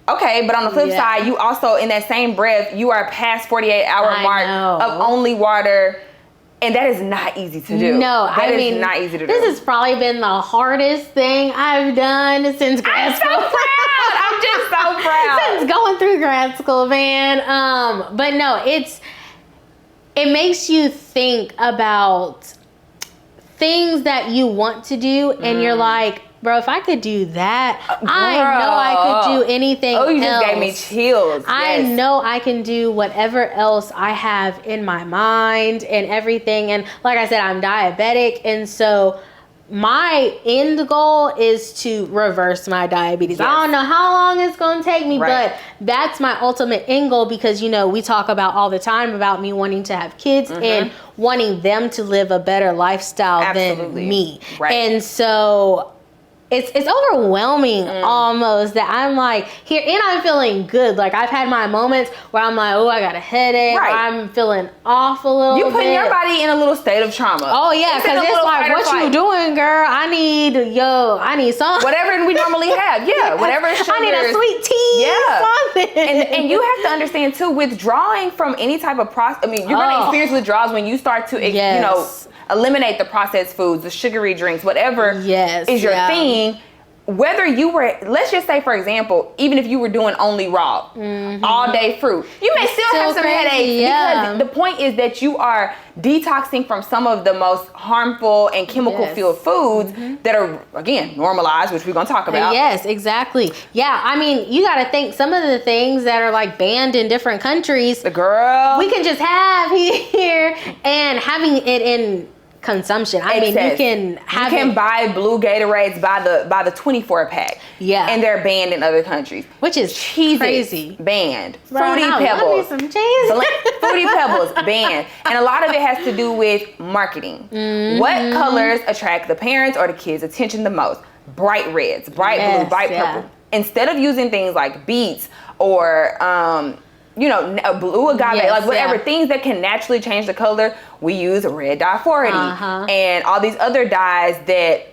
Okay, but on the flip side, you also, in that same breath, you are past 48-hour mark of only water. And that is not easy to do. No, that is not easy to do. This has probably been the hardest thing I've done since grad school. I'm so proud. I'm just so proud. Since going through grad school, man. But no, it makes you think about things that you want to do, and you're like, bro, if I could do that, I know I could do anything else. Oh, you just gave me chills. I know I can do whatever else I have in my mind and everything. And like I said, I'm diabetic. And so my end goal is to reverse my diabetes. I don't know how long it's going to take me, but that's my ultimate end goal because, you know, we talk about all the time about me wanting to have kids and wanting them to live a better lifestyle than me. And so it's overwhelming almost that I'm like here, and I'm feeling good. Like I've had my moments where I'm like, oh, I got a headache. I'm feeling off a little bit. You putting your body in a little state of trauma. Oh yeah, because it's like, what you doing, girl? I need some whatever we normally have. Yeah, whatever sugars. I need a sweet tea. Something. And you have to understand too, withdrawing from any type of process. I mean, you're going to experience withdrawals when you start to, you know, eliminate the processed foods, the sugary drinks, whatever is your thing. Whether you were, let's just say, for example, even if you were doing only raw, all day fruit, you may still have some headaches because the point is that you are detoxing from some of the most harmful and chemical-filled foods that are, again, normalized, which we're going to talk about. Yes, exactly. Yeah, I mean, you got to think some of the things that are like banned in different countries, we can just have here, and having it in consumption. I mean, you can buy blue Gatorades by the 24 pack. Yeah. And they're banned in other countries. Which is crazy. Banned. Fruity Pebbles. Some cheese. Fruity Pebbles banned. And a lot of it has to do with marketing. What colors attract the parents or the kids' attention the most? Bright reds, bright blue, bright purple. Instead of using things like beets or you know, blue agave, like whatever, things that can naturally change the color, we use red dye 480 and all these other dyes that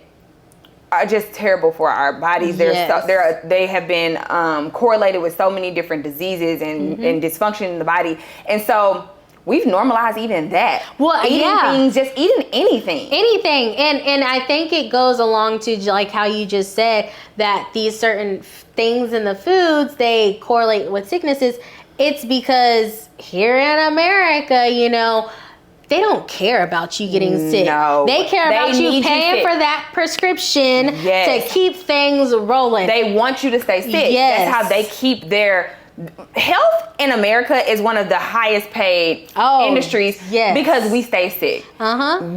are just terrible for our bodies. They have been correlated with so many different diseases and dysfunction in the body. And so we've normalized even that. Well, eating things, just eating anything. And I think it goes along to like how you just said that these certain things in the foods, they correlate with sicknesses. It's because here in America, you know, they don't care about you getting sick. No. They care about you paying for that prescription to keep things rolling. They want you to stay sick. That's how they keep their health in America is one of the highest paid industries because we stay sick.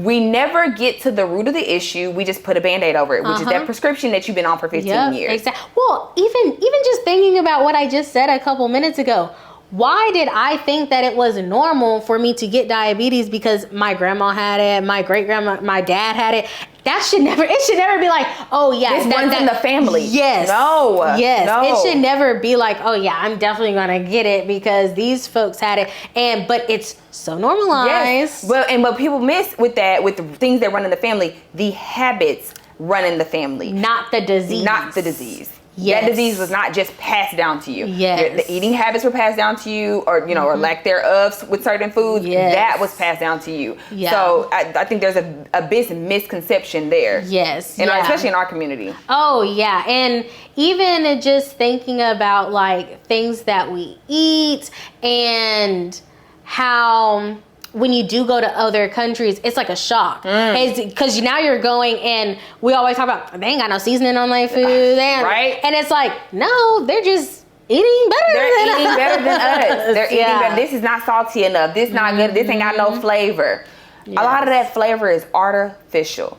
We never get to the root of the issue. We just put a Band-Aid over it, which is that prescription that you've been on for 15 years. Exactly. Well, even just thinking about what I just said a couple minutes ago, why did I think that it was normal for me to get diabetes because my grandma had it, my great grandma, my dad had it? It should never be like, oh yeah, this one's in the family. Yes. No. It should never be like, oh yeah, I'm definitely gonna get it because these folks had it. But it's so normalized. Yes. Well, and what people miss with that, with the things that run in the family, the habits run in the family, not the disease. Yes. That disease was not just passed down to you. Yes. The eating habits were passed down to you, or or lack thereof with certain foods. Yes. That was passed down to you. Yeah. So I think there's a big misconception there. Yes. And especially in our community. Oh yeah, and even just thinking about like things that we eat and how when you do go to other countries, it's like a shock. Because now you're going, and we always talk about, they ain't got no seasoning on their food. Right. And it's like, no, they're just eating better They're than eating us. better than us. They're eating better. This is not salty enough. This not good. This ain't got no flavor. Yes. A lot of that flavor is artificial.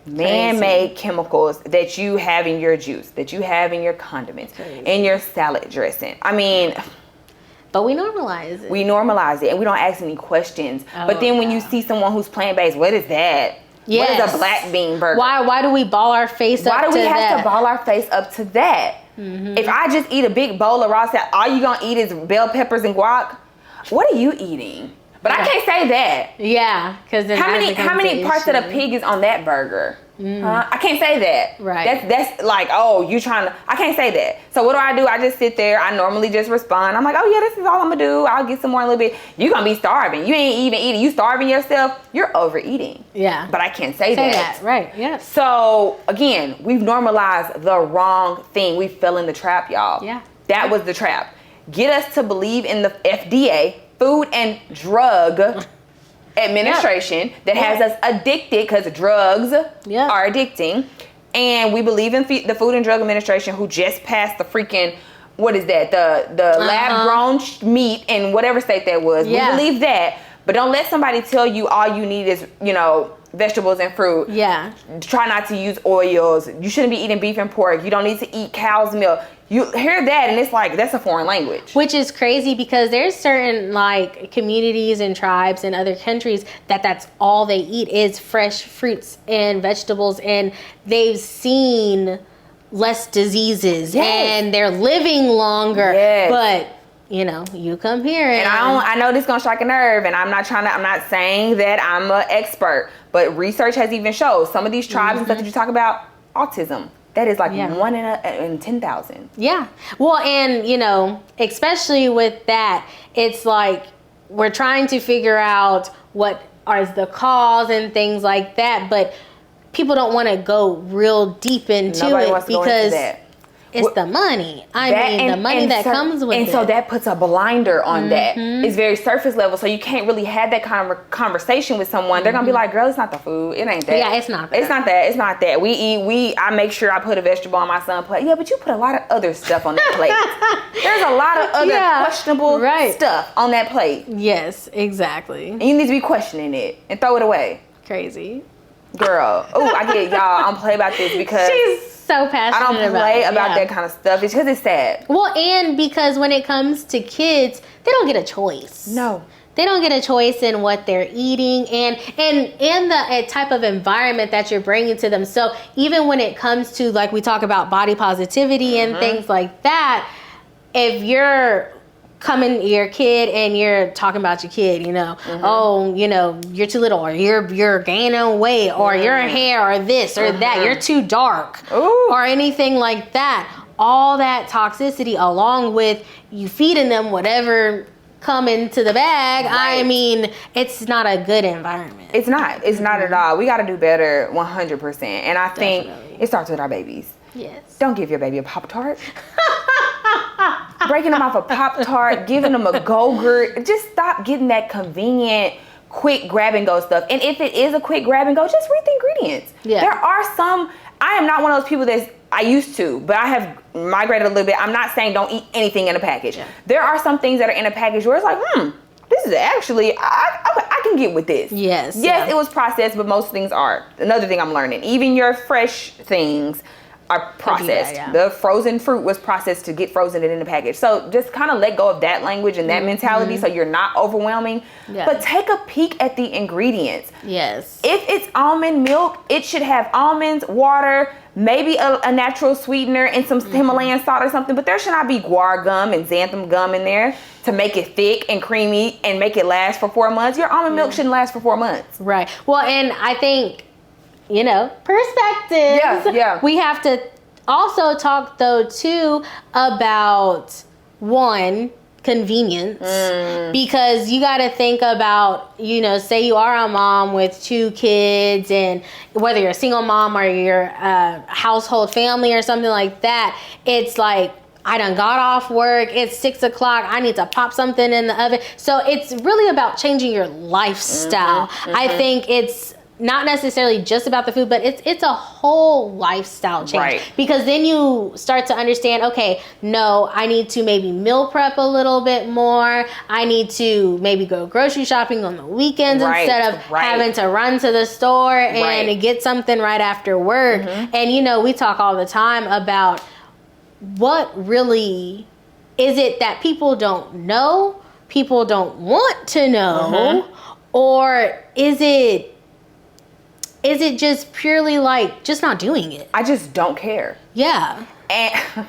Man-made chemicals that you have in your juice, that you have in your condiments, in your salad dressing. I mean, but we normalize it. We normalize it and we don't ask any questions. But then when you see someone who's plant-based, what is that? Yes. What is a black bean burger? Why do we ball our face up to that? Why do we have to ball our face up to that? If I just eat a big bowl of raw salad, all you gonna eat is bell peppers and guac, what are you eating? But I can't say that. Yeah, because how many parts of the pig is on that burger? I can't say that. Right. That's like, oh, you trying to. I can't say that. So what do? I just sit there. I normally just respond. I'm like, oh yeah, this is all I'm gonna do. I'll get some more in a little bit. You're gonna be starving. You ain't even eating. You starving yourself. You're overeating. Yeah. But I can't say that. Right. Yes. So again, we've normalized the wrong thing. We fell in the trap, y'all. Yeah. That was the trap. Get us to believe in the FDA, Food and Drug Administration, that has us addicted because drugs are addicting. And we believe in the Food and Drug Administration, who just passed the freaking, what is that? The lab grown meat in whatever state that was. We believe that. But don't let somebody tell you all you need is, vegetables and fruit. Yeah. Try not to use oils. You shouldn't be eating beef and pork. You don't need to eat cow's milk. You hear that and it's like, that's a foreign language. Which is crazy because there's certain like communities and tribes in other countries that's all they eat is fresh fruits and vegetables, and they've seen less diseases and they're living longer. But you come here and I know this gonna strike a nerve, and I'm not saying that I'm an expert, but research has even showed some of these tribes and stuff that you talk about, autism. That is like 1 in 10,000. Yeah. Well, and, especially with that, it's like we're trying to figure out what are the cause and things like that. But people don't want to go real deep into it because it's the money. The money that comes with it. And so that puts a blinder on that. It's very surface level. So you can't really have that kind of conversation with someone. They're going to be like, girl, it's not the food. It ain't that. Yeah, it's not that. It's not that. It's not that. I make sure I put a vegetable on my son's plate. Yeah, but you put a lot of other stuff on that plate. There's a lot of other questionable stuff on that plate. Yes, exactly. And you need to be questioning it and throw it away. Crazy. Girl. Oh, I get y'all. I don't play about this because she's so passionate. I don't play about that kind of stuff. It's because it's sad. Well, and because when it comes to kids, they don't get a choice. No. They don't get a choice in what they're eating and the type of environment that you're bringing to them. So even when it comes to, like, we talk about body positivity and things like that, if you're coming to your kid and you're talking about your kid, you're too little, or you're gaining weight, or your hair, or this or that, you're too dark, or anything like that. All that toxicity, along with you feeding them whatever come into the bag. Right. I mean, it's not a good environment. It's not at all. We got to do better 100%. And I think it starts with our babies. Yes. Don't give your baby a Pop-Tart. Breaking them off a Pop-Tart, giving them a Go-Gurt. Just stop getting that convenient, quick grab-and-go stuff. And if it is a quick grab-and-go, just read the ingredients. Yeah. There are some, I am not one of those people I used to, but I have migrated a little bit. I'm not saying don't eat anything in a package. Yeah. There are some things that are in a package where it's like, this is actually, I can get with this. Yes. Yes, it was processed, but most things are. Another thing I'm learning, even your fresh things are processed. The frozen fruit was processed to get frozen in the package. So just kind of let go of that language and that mentality so you're not overwhelming. Yeah. But take a peek at the ingredients. Yes. If it's almond milk, it should have almonds, water, maybe a natural sweetener and some Himalayan salt or something. But there should not be guar gum and xanthan gum in there to make it thick and creamy and make it last for 4 months. Your almond milk shouldn't last for 4 months. Right. Well, and I think, perspectives. Yeah. We have to also talk, though, too, about convenience. Because you got to think about, say you are a mom with 2 kids, and whether you're a single mom or you're a household family or something like that, it's like, I done got off work. It's 6 o'clock. I need to pop something in the oven. So it's really about changing your lifestyle. I think it's not necessarily just about the food, but it's a whole lifestyle change. Right. Because then you start to understand, okay, no, I need to maybe meal prep a little bit more. I need to maybe go grocery shopping on the weekends instead of having to run to the store and get something right after work. And, you know, we talk all the time about what really is it that people don't know, people don't want to know, or is it just purely like just not doing it? I just don't care. Yeah. And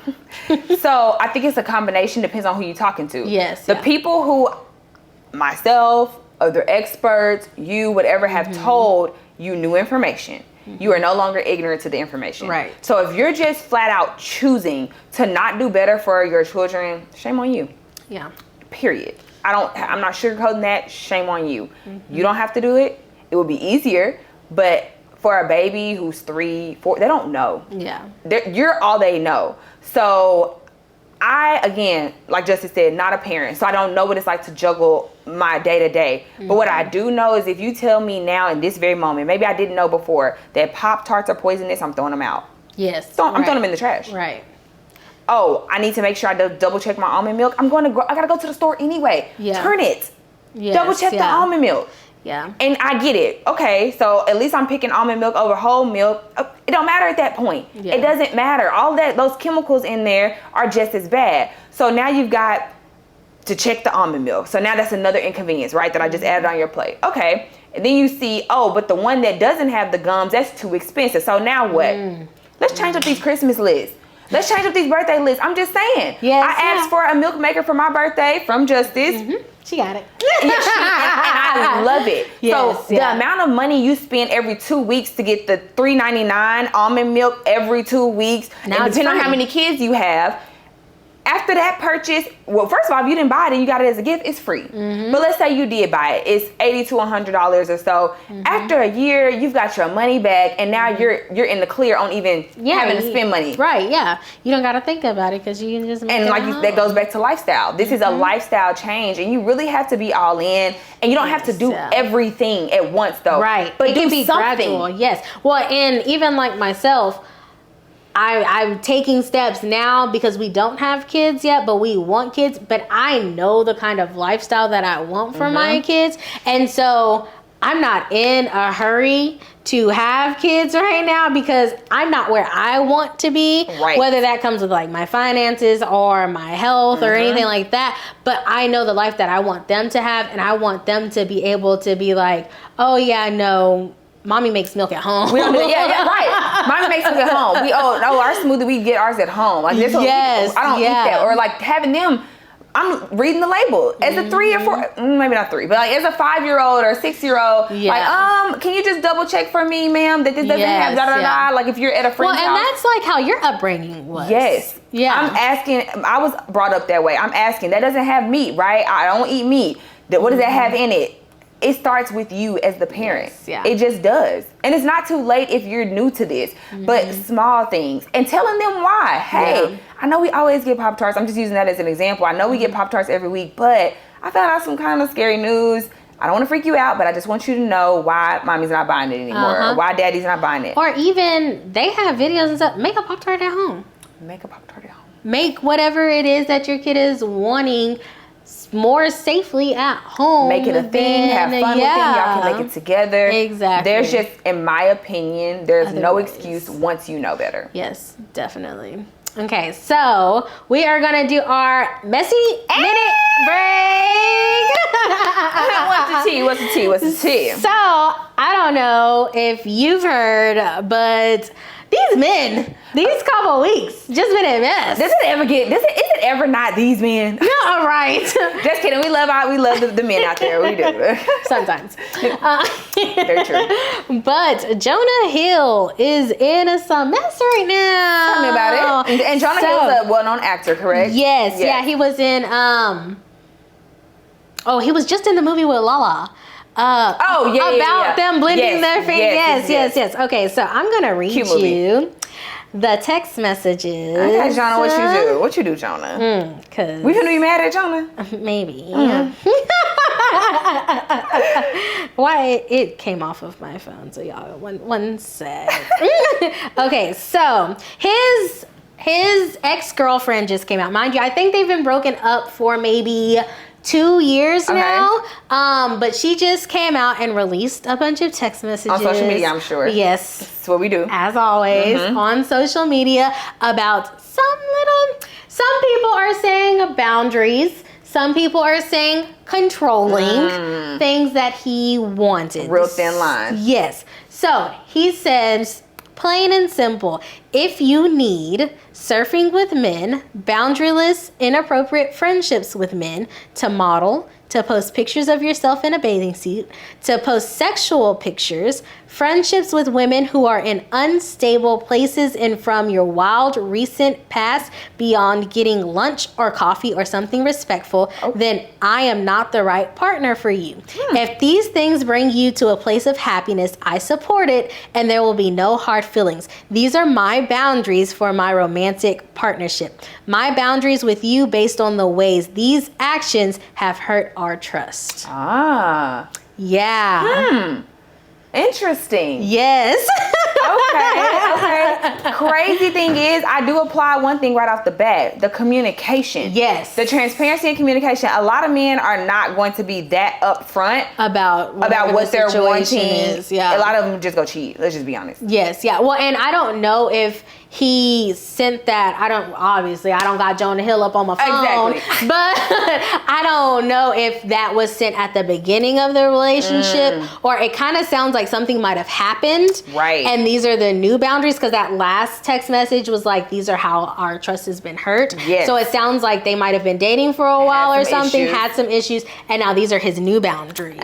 so I think it's a combination, depends on who you're talking to. Yes. The people who, myself, other experts, you, whatever, have told you new information. You are no longer ignorant to the information. Right. So if you're just flat out choosing to not do better for your children, shame on you. Yeah. Period. I'm not sugarcoating that. Shame on you. You don't have to do it. It would be easier. But for a baby who's 3, 4, they don't know. Yeah. You're all they know. So I, again, like Justice said, not a parent. So I don't know what it's like to juggle my day to day. But what I do know is if you tell me now in this very moment, maybe I didn't know before, that Pop-Tarts are poisonous, I'm throwing them out. Yes. I'm throwing them in the trash. Right. Oh, I need to make sure I double check my almond milk. I gotta go to the store anyway. Yeah. Turn it. Yes, Double check the almond milk. Yeah. And I get it. Okay, so at least I'm picking almond milk over whole milk. It don't matter at that point. Yeah. It doesn't matter. All those chemicals in there are just as bad. So now you've got to check the almond milk. So now that's another inconvenience, right? That I just added on your plate. Okay. And then you see, oh, but the one that doesn't have the gums, that's too expensive. So now what? Let's change up these Christmas lists. Let's change up these birthday lists. I'm just saying. Yes, I asked for a milk maker for my birthday from Justice. She got it. And I love it. Yes, so the amount of money you spend every 2 weeks to get the $3.99 almond milk every 2 weeks, now and depending on how many kids you have, after that purchase, well, first of all, if you didn't buy it and you got it as a gift, it's free. But let's say you did buy it. It's $80 to $100 or so. After a year, you've got your money back, and now you're in the clear on even having to spend money. Right, yeah. You don't got to think about it because you can just make and it like home. that goes back to lifestyle. This is a lifestyle change, and you really have to be all in, and you don't have to do everything at once, though. Right, but it can be something. gradual. Yes. Well, and even like myself, I'm taking steps now because we don't have kids yet, but we want kids. But I know the kind of lifestyle that I want for my kids. And so I'm not in a hurry to have kids right now because I'm not where I want to be. Right. Whether that comes with like my finances or my health or anything like that. But I know the life that I want them to have, and I want them to be able to be like, oh yeah, no, Mommy makes milk at home. We don't do right. Mommy makes milk at home. Our smoothie, we get ours at home. Like this, I don't eat that. Or like having them, I'm reading the label as a 3 or 4, maybe not 3, but like as a 5-year-old or a 6-year-old. Like, can you just double check for me, ma'am, that this doesn't have da da da? Like if you're at a friend's house. Well, and that's like how your upbringing was. Yes. Yeah. I'm asking. I was brought up that way. I'm asking. That doesn't have meat, right? I don't eat meat. What does that have in it? It starts with you as the parent. Yes, yeah. It just does. And it's not too late if you're new to this, but small things. And telling them why. Hey, I know we always get Pop-Tarts. I'm just using that as an example. I know we get Pop-Tarts every week, but I found out some kind of scary news. I don't want to freak you out, but I just want you to know why Mommy's not buying it anymore, or why Daddy's not buying it. Or even, they have videos and stuff. Make a Pop-Tart at home. Make a Pop-Tart at home. Make whatever it is that your kid is wanting more safely at home. Make it a thing. Have fun with it. Y'all can make it together. Exactly. There's just, in my opinion, there's no excuse once you know better. Yes, definitely. Okay, so we are gonna do our messy minute break. What's the tea? So I don't know if you've heard, but these men, these couple weeks, just been a mess. Is it ever not these men? No, right. Just kidding. We love the men out there. We do. Sometimes. Very true. But Jonah Hill is in some mess right now. Tell me about it. And Jonah Hill's a well-known actor, correct? Yes. Yeah, he was in he was just in the movie with Lala. About them blending their fingers. Yes. Okay, so I'm gonna read you the text messages. Okay, Jonah, what you do? What you do, Jonah? Cause we gonna be mad at Jonah? Maybe. Why it came off of my phone, so y'all one sec. Okay, so his ex-girlfriend just came out. Mind you, I think they've been broken up for maybe 2 years now. But she just came out and released a bunch of text messages. On social media, I'm sure. Yes. That's what we do. As always, on social media about some people are saying boundaries. Some people are saying controlling things that he wanted. Real thin line. Yes. So he says, plain and simple, if you need surfing with men, boundaryless, inappropriate friendships with men, to model, to post pictures of yourself in a bathing suit, to post sexual pictures, friendships with women who are in unstable places and from your wild recent past beyond getting lunch or coffee or something respectful, then I am not the right partner for you. If these things bring you to a place of happiness, I support it and there will be no hard feelings. These are my boundaries for my romantic partnership. My boundaries with you based on the ways these actions have hurt our trust. Yeah. Interesting. Yes. Okay. Crazy thing is, I do apply one thing right off the bat: the communication. Yes. The transparency and communication. A lot of men are not going to be that upfront about what they're wanting. Is. Yeah. A lot of them just go cheat. Let's just be honest. Yes. Yeah. Well, and I don't know if he sent that. I don't got Jonah Hill up on my phone. Exactly. But I don't know if that was sent at the beginning of the relationship or it kind of sounds like something might have happened. Right. And these are the new boundaries because that last text message was like, these are how our trust has been hurt. Yes. So it sounds like they might have been dating for a while or something, issues. had some issues, and now these are his new boundaries.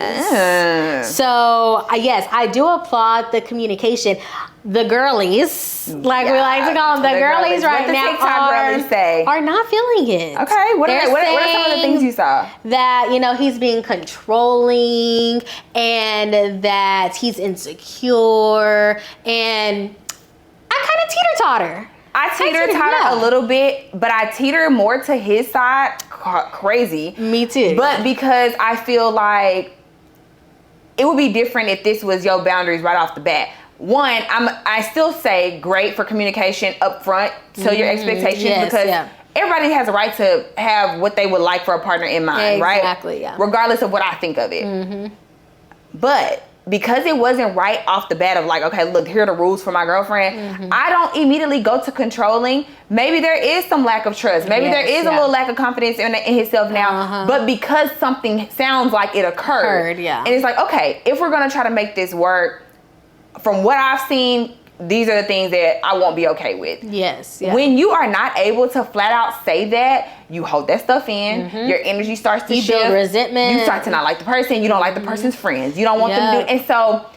So yes, I do applaud the communication. The girlies, like we like to call them, the girlies right now are not feeling it. Okay, what are some of the things you saw? That, he's being controlling and that he's insecure, and I kind of teeter-totter. I teeter-totter a little bit, but I teeter more to his side. Crazy. Me too. But because I feel like it would be different if this was your boundaries right off the bat. One, I still say great for communication up front, tell your expectations, because everybody has a right to have what they would like for a partner in mind, right? Exactly, yeah. Regardless of what I think of it. But because it wasn't right off the bat of like, okay, look, here are the rules for my girlfriend, I don't immediately go to controlling. Maybe there is some lack of trust. Maybe there is a little lack of confidence in himself now. But because something sounds like it occurred. And it's like, okay, if we're going to try to make this work, from what I've seen, these are the things that I won't be okay with. Yes. Yeah. When you are not able to flat out say that, you hold that stuff in. Your energy starts to shift. You build resentment. You start to not like the person. You don't like the person's friends. You don't want them to do it. And so,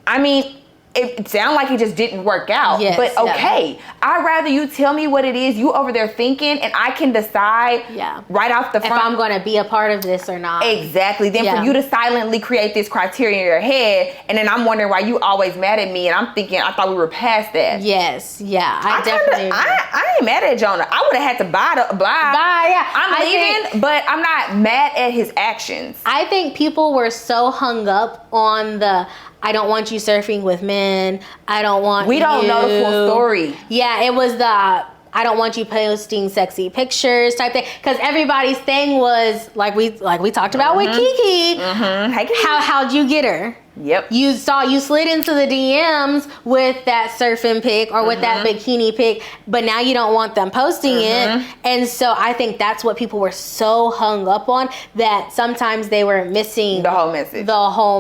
I mean, it sounded like it just didn't work out. Yes, but okay, I'd rather you tell me what it is you over there thinking, and I can decide right off the front if I'm going to be a part of this or not. Exactly. Then for you to silently create this criteria in your head, and then I'm wondering why you always mad at me, and I'm thinking I thought we were past that. Yes. Yeah. I definitely. I ain't mad at Jonah. I would have had to bye. Yeah. I'm leaving, but I'm not mad at his actions. I think people were so hung up on the I don't want you surfing with men. I don't want We don't know the full story. Yeah, it was the I don't want you posting sexy pictures type thing. Because everybody's thing was like we talked about with Kiki. Hey, Kiki. How'd you get her? Yep. You slid into the DMs with that surfing pic or with that bikini pic, but now you don't want them posting it. And so I think that's what people were so hung up on, that sometimes they were missing the whole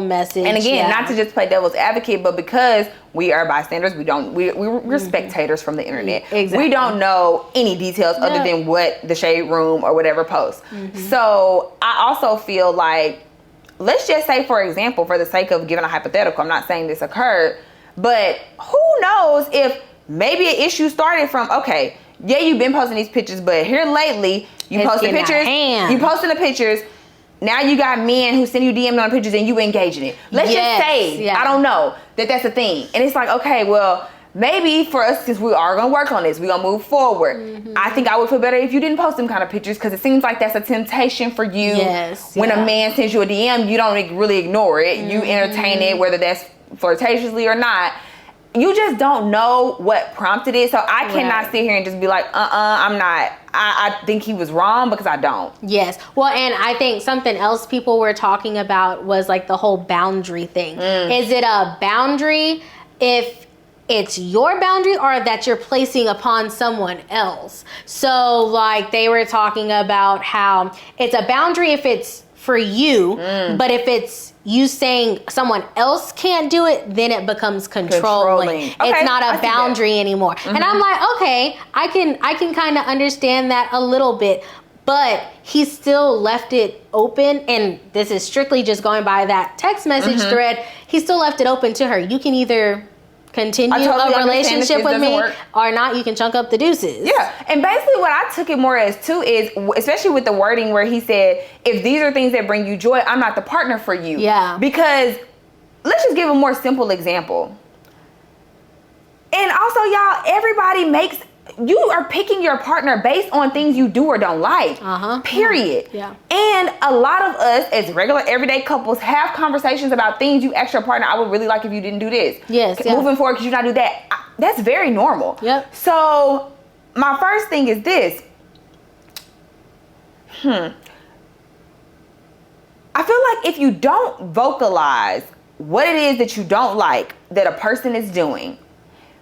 message. And again, not to just play devil's advocate, but because we are bystanders, we're spectators from the internet. Exactly. We don't know any details other than what the shade room or whatever posts. So I also feel like, let's just say, for example, for the sake of giving a hypothetical, I'm not saying this occurred, but who knows if maybe an issue started from, okay, yeah, you've been posting these pictures, but here lately, you posting the pictures, now you got men who send you DMs on pictures and you engage in it. Let's just say, I don't know, that's a thing. And it's like, okay, well, maybe for us, since we are going to work on this, we're going to move forward. I think I would feel better if you didn't post them kind of pictures, because it seems like that's a temptation for you. Yes. When a man sends you a DM, you don't really ignore it. You entertain it, whether that's flirtatiously or not. You just don't know what prompted it. So I cannot sit here and just be like, I'm not. I think he was wrong, because I don't. Yes. Well, and I think something else people were talking about was like the whole boundary thing. Is it a boundary if it's your boundary, or that you're placing upon someone else? So like they were talking about how it's a boundary if it's for you, but if it's you saying someone else can't do it, then it becomes controlling. Okay, it's not a boundary anymore. And I'm like, okay, I can kind of understand that a little bit, but he still left it open. And this is strictly just going by that text message thread. He still left it open to her. You can either continue a relationship with me or not. You can chunk up the deuces. Yeah. And basically what I took it more as too is, especially with the wording where he said, if these are things that bring you joy, I'm not the partner for you. Yeah. Because let's just give a more simple example. And also, y'all, everybody you are picking your partner based on things you do or don't like. Period. Yeah. And a lot of us as regular everyday couples have conversations about things you ask your partner, I would really like if you didn't do this. Yes. Moving forward, could you not do that? That's very normal. Yep. So my first thing is this. I feel like if you don't vocalize what it is that you don't like that a person is doing,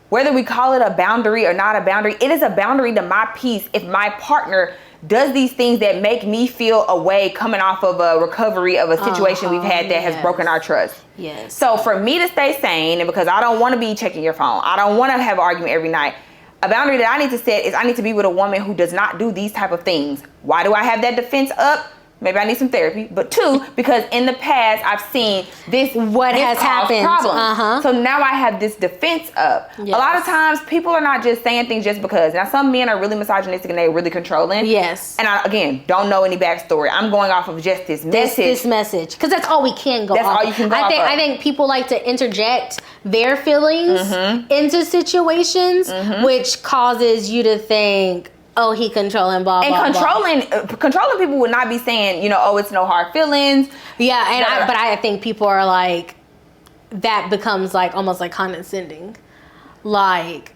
whether we call it a boundary or not a boundary, it is a boundary to my peace if my partner does these things that make me feel away coming off of a recovery of a situation we've had that has broken our trust. Yes. So for me to stay sane, and because I don't want to be checking your phone, I don't want to have an argument every night, a boundary that I need to set is I need to be with a woman who does not do these type of things. Why do I have that defense up? Maybe I need some therapy, but two, because in the past I've seen this has happened. Problems. So now I have this defense up. Yes. A lot of times people are not just saying things just because. Now some men are really misogynistic and they're really controlling. Yes. And I, again, don't know any backstory. I'm going off of just this message. This message, because that's all we can go. That's off. all you can go. I think people like to interject their feelings into situations, which causes you to think, oh, he controlling, blah, blah, controlling people would not be saying, oh, it's no hard feelings. Yeah, and but I think people are like, that becomes like almost like condescending. Like,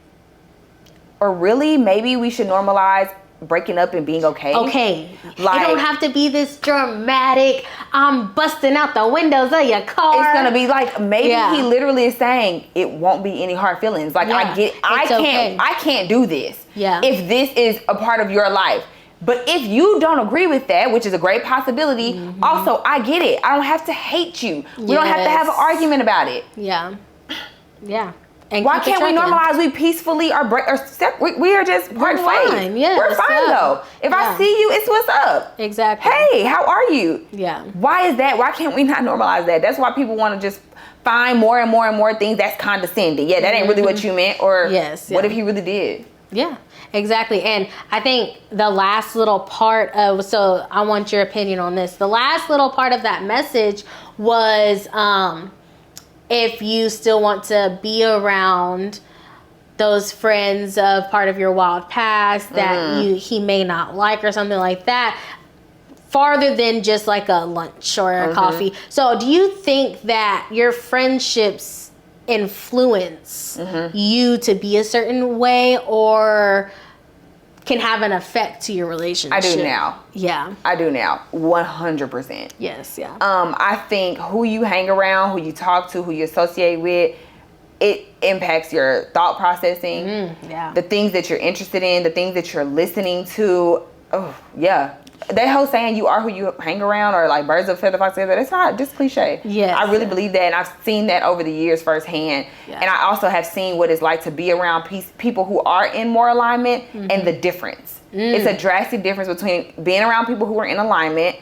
or really, maybe we should normalize breaking up and being okay. Okay. Like, it don't have to be this dramatic, I'm busting out the windows of your car. It's gonna be like, maybe he literally is saying it won't be any hard feelings. Like, I can't do this. Yeah. If this is a part of your life. But if you don't agree with that, which is a great possibility, also, I get it. I don't have to hate you. We don't have to have an argument about it. Yeah. Yeah. And why can't we normalize we peacefully we are just part ways? Yeah, we're fine though. If I see you, it's what's up. Exactly. Hey, how are you? Yeah. Why is that? Why can't we not normalize that? That's why people want to just find more and more and more things that's condescending. Yeah, that ain't really what you meant. Or what if he really did? Yeah, exactly. And I think the last little part of, so I want your opinion on this. The last little part of that message was, if you still want to be around those friends of part of your wild past that he may not like or something like that, farther than just like a lunch or a coffee. So do you think that your friendships influence you to be a certain way, or can have an effect to your relationship? I do now. Yeah. I do now. 100%. Yes, yeah. I think who you hang around, who you talk to, who you associate with, it impacts your thought processing. Yeah. The things that you're interested in, the things that you're listening to. Oh, yeah. That whole saying you are who you hang around, or like birds of a feather flock together, it's not just cliche. Yes. I really believe that, and I've seen that over the years firsthand. Yeah. And I also have seen what it's like to be around people who are in more alignment and the difference. It's a drastic difference between being around people who are in alignment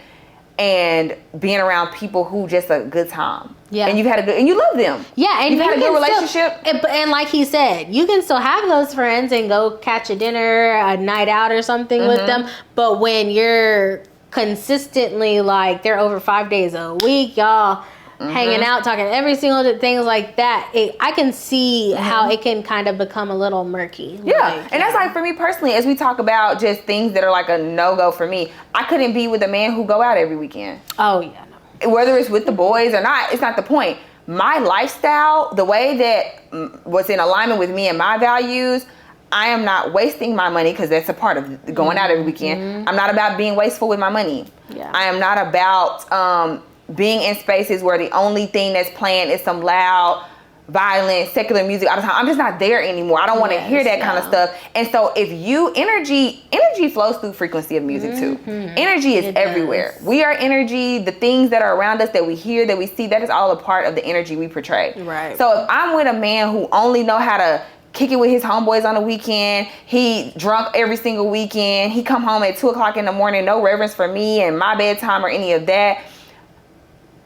and being around people who just a good time. Yeah. And you've had and you love them. Yeah, and you've had a good relationship. And like he said, you can still have those friends and go catch a dinner, a night out or something with them. But when you're consistently like, they're over 5 days a week, y'all, hanging out, talking every single things like that. I can see how it can kind of become a little murky. Yeah, and that's like for me personally, as we talk about just things that are like a no-go for me, I couldn't be with a man who go out every weekend. Oh, yeah. No. Whether it's with the boys or not, it's not the point. My lifestyle, the way that was in alignment with me and my values, I am not wasting my money because that's a part of going out every weekend. I'm not about being wasteful with my money. Yeah. I am not about being in spaces where the only thing that's playing is some loud, violent, secular music all the time. I'm just not there anymore. I don't want to hear that kind of stuff. And so if energy flows through frequency of music too. Energy is everywhere. We are energy. The things that are around us that we hear, that we see, that is all a part of the energy we portray. Right. So if I'm with a man who only know how to kick it with his homeboys on the weekend, he drunk every single weekend, he come home at 2:00 in the morning, no reverence for me and my bedtime or any of that,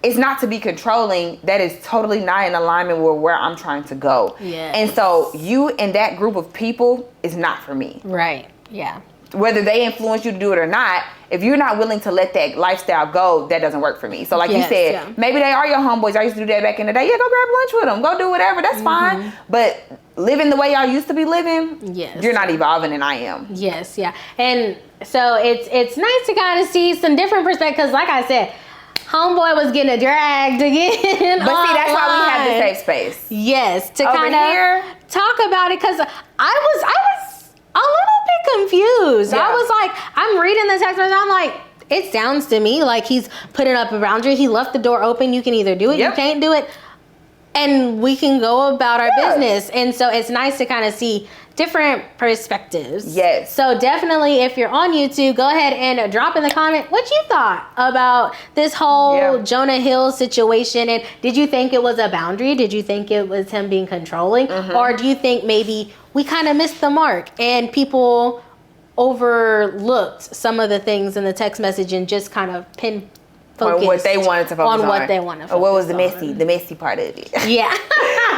it's not to be controlling. That is totally not in alignment with where I'm trying to go. Yeah. And so you and that group of people is not for me. Right. Yeah. Whether they influence you to do it or not, if you're not willing to let that lifestyle go, that doesn't work for me. So like you said, maybe they are your homeboys. I used to do that back in the day. Yeah, go grab lunch with them. Go do whatever. That's fine. But living the way y'all used to be living, you're not evolving, and I am. Yes, yeah. And so it's nice to kind of see some different perspectives. Like I said, homeboy was getting dragged again. But see, that's why we have the safe space. Yes, to Over kind here, of talk about it, because I was a little bit confused. Yeah. I was like, I'm reading the text message, I'm like, it sounds to me like he's putting up a boundary. He left the door open. You can either do it, you can't do it, and we can go about our business. And so it's nice to kind of see different perspectives. Yes. So definitely, if you're on YouTube, go ahead and drop in the comment what you thought about this whole Jonah Hill situation. And did you think it was a boundary? Did you think it was him being controlling? Or do you think maybe we kind of missed the mark and people overlooked some of the things in the text message and just kind of on what they wanted to focus on. what they wanted to focus on. What was the on. messy part of it. Yeah.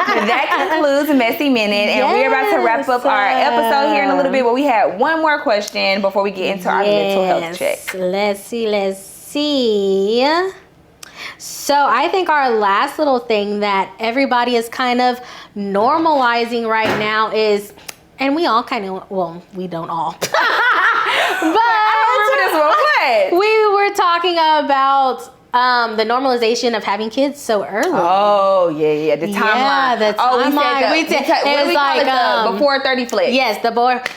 That concludes Messy Minute, and we're about to wrap up our episode here in a little bit, but we had one more question before we get into our mental health check. Let's see. So I think our last little thing that everybody is kind of normalizing right now is, and we all kind of, well, we don't all. But I remember this one. What? We were talking about the normalization of having kids so early. Oh, yeah. The timeline. Yeah, the timeline. We said what do we call it? The before 30 flex. Yes, the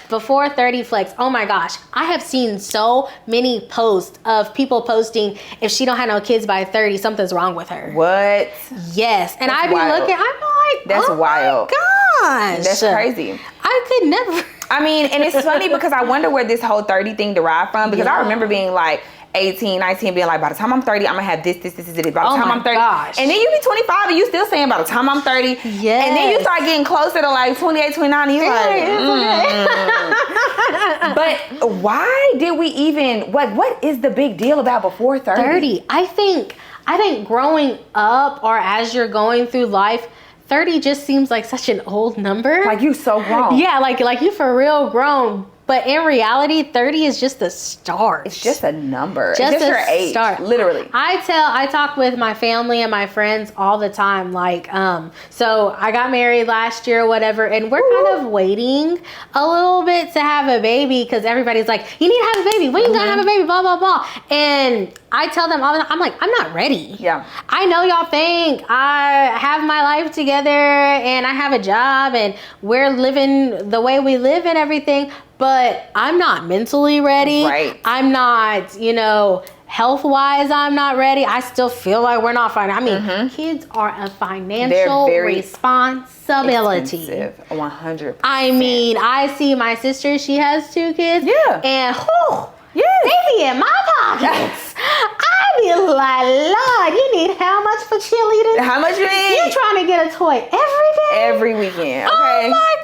before 30 flex. Oh my gosh. I have seen so many posts of people posting, if she don't have no kids by 30, something's wrong with her. What? Yes. And I be looking, I'm like, that's wild. My gosh. That's crazy. I could never. I mean, and it's funny because I wonder where this whole 30 thing derived from, because I remember being like 18, 19, being like, by the time I'm 30, I'm gonna have this. By the time I'm 30. Gosh. And then you be 25 and you still saying by the time I'm 30. Yes. And then you start getting closer to like 28, 29, and you're But why did we even, what is the big deal about before 30? 30. I think growing up, or as you're going through life, 30 just seems like such an old number. Like you so grown. Yeah, like you for real grown. But in reality, 30 is just the start. It's just a number. Just it's just your age. Start. Literally. I talk with my family and my friends all the time. Like, so I got married last year or whatever, and we're kind of waiting a little bit to have a baby because everybody's like, you need to have a baby. When you gonna have a baby? Blah, blah, blah. And I tell them all the time, I'm like, I'm not ready. Yeah. I know y'all think I have my life together and I have a job and we're living the way we live and everything, but I'm not mentally ready. Right. I'm not, health-wise, I'm not ready. I still feel like we're not fine. I mean, kids are a financial responsibility. Expensive. 100%. I mean, I see my sister, she has 2 kids. Yeah. And they be in my pockets. I be like, Lord, you need how much for cheerleading? How much you need? You trying to get a toy every day? Every weekend. Okay. Oh my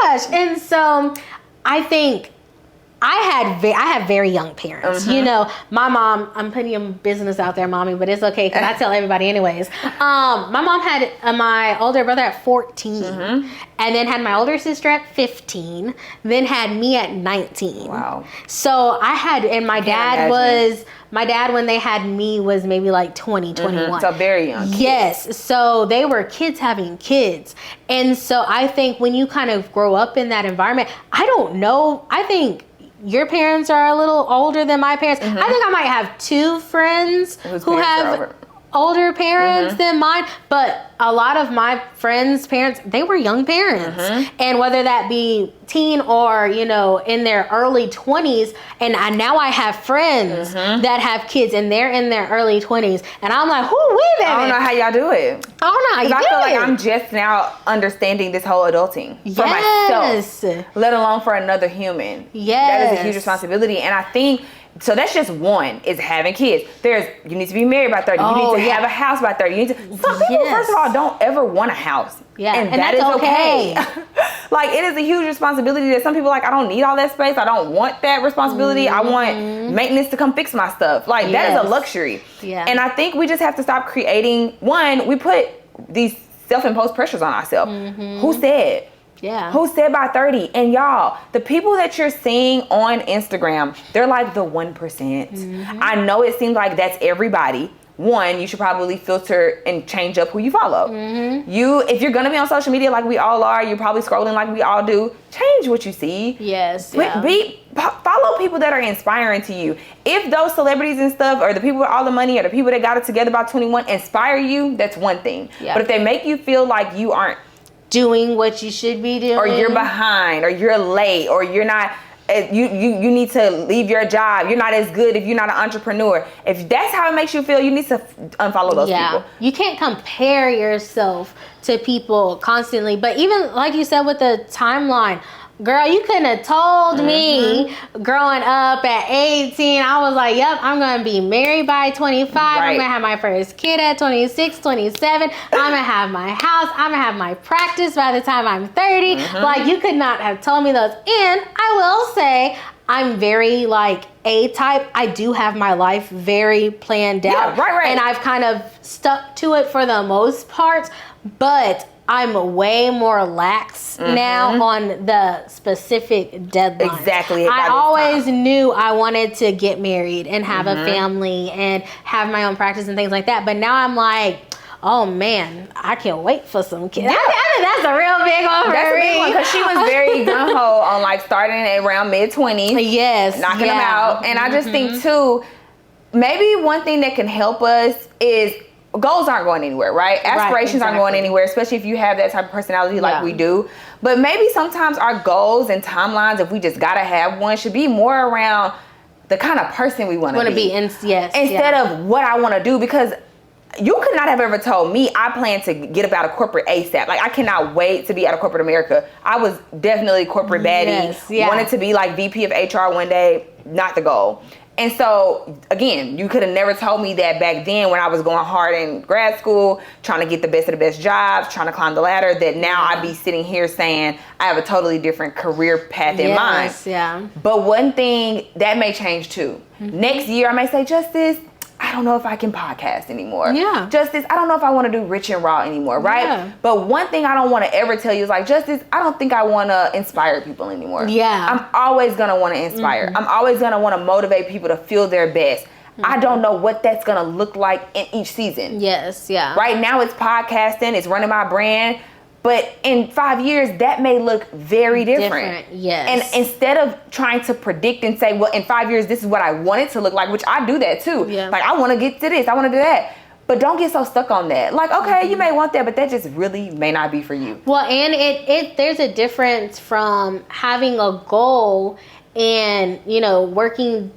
gosh. And so I think I have very young parents. My mom, I'm putting your business out there, mommy, but it's okay because I tell everybody anyways. My mom had my older brother at 14 and then had my older sister at 15, then had me at 19. Wow. So I had, and my dad my dad, when they had me, was maybe like 20, 21. So very young. Yes. So they were kids having kids. And so I think when you kind of grow up in that environment, I don't know. I think your parents are a little older than my parents. I think I might have 2 friends who have older parents than mine, but a lot of my friends' parents, they were young parents. And whether that be teen or, you know, in their early 20s, and now I have friends that have kids and they're in their early 20s, and I'm like, baby? I don't know how y'all do it. I don't know how you do it. I feel like I'm just now understanding this whole adulting for myself, let alone for another human. That is a huge responsibility, and I think so that's just one, is having kids. You need to be married by 30. You need to have a house by 30. You need to, some people, first of all, don't ever want a house. And that is okay. Like, it is a huge responsibility that some people like, I don't need all that space. I don't want that responsibility. I want maintenance to come fix my stuff. Like, that is a luxury. And I think we just have to stop creating, we put these self-imposed pressures on ourselves. Who said? Who said by 30? And y'all, the people that you're seeing on Instagram, they're like the 1%. I know it seems like that's everybody. One, you should probably filter and change up who you follow. If you're gonna be on social media like we all are, you're probably scrolling like we all do, change what you see. Follow people that are inspiring to you. If those celebrities and stuff, or the people with all the money, or the people that got it together by 21 inspire you, that's one thing. But if they make you feel like you aren't doing what you should be doing, or you're behind, or you're late, or you're not, you need to leave your job, you're not as good if you're not an entrepreneur, if that's how it makes you feel, you need to unfollow those people. You can't compare yourself to people constantly. But even like you said with the timeline, girl, you couldn't have told me growing up at 18, I was like, yep, I'm going to be married by 25. I'm going to have my first kid at 26, 27. I'm going to have my house. I'm going to have my practice by the time I'm 30. Like, you could not have told me those. And I will say, I'm very like A-type. I do have my life very planned out. And I've kind of stuck to it for the most part. But I'm way more lax now on the specific deadlines. I always knew I wanted to get married and have a family and have my own practice and things like that. But now I'm like, oh man, I can't wait for some kids. I think that's a real big one for me. That's a big one, because she was very gung-ho on like starting at around mid-20s. Knocking them out. And I just think too, maybe one thing that can help us is goals aren't going anywhere, right? Aspirations aren't going anywhere, especially if you have that type of personality like we do. But maybe sometimes our goals and timelines, if we just gotta have one, should be more around the kind of person we want to be. Instead of what I want to do, because you could not have ever told me I plan to get up out of corporate ASAP. Like, I cannot wait to be out of corporate America. I was definitely corporate baddie. Wanted to be like VP of HR one day, not the goal. And so, again, you could have never told me that back then when I was going hard in grad school, trying to get the best of the best jobs, trying to climb the ladder, that now I'd be sitting here saying I have a totally different career path in mind. But one thing, that may change too. Next year, I may say, Justice, I don't know if I can podcast anymore. Justice, I don't know if I want to do Rich and Raw anymore, right? But one thing I don't want to ever tell you is like, Justice, I don't think I want to inspire people anymore. I'm always going to want to inspire. I'm always going to want to motivate people to feel their best. I don't know what that's going to look like in each season. Right now it's podcasting, it's running my brand. But in 5 years, that may look very different. And instead of trying to predict and say, well, in 5 years, this is what I want it to look like, which I do that too. Like, I want to get to this, I want to do that. But don't get so stuck on that. Like, okay, you may want that, but that just really may not be for you. Well, and there's a difference from having a goal and, you know,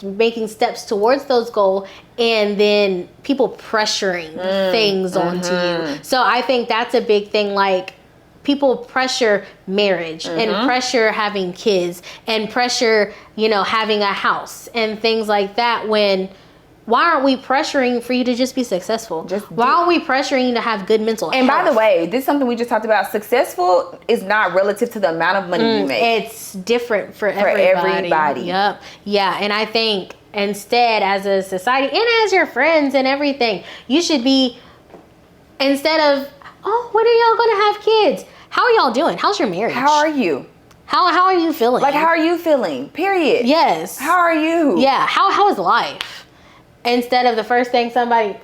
making steps towards those goals, and then people pressuring things onto you. So I think that's a big thing. Like, people pressure marriage and pressure having kids and pressure, you know, having a house and things like that, when why aren't we pressuring for you to just be successful? Why aren't we pressuring you to have good mental health? And by the way, this is something we just talked about. Successful is not relative to the amount of money you make. It's different for everybody. Yeah, and I think instead, as a society and as your friends and everything, you should be, instead of, oh, when are y'all going to have kids? How are y'all doing? How's your marriage? How are you? How are you feeling? Like, how are you feeling? Period. Yes. How are you? Yeah. How is life? instead of the first thing somebody,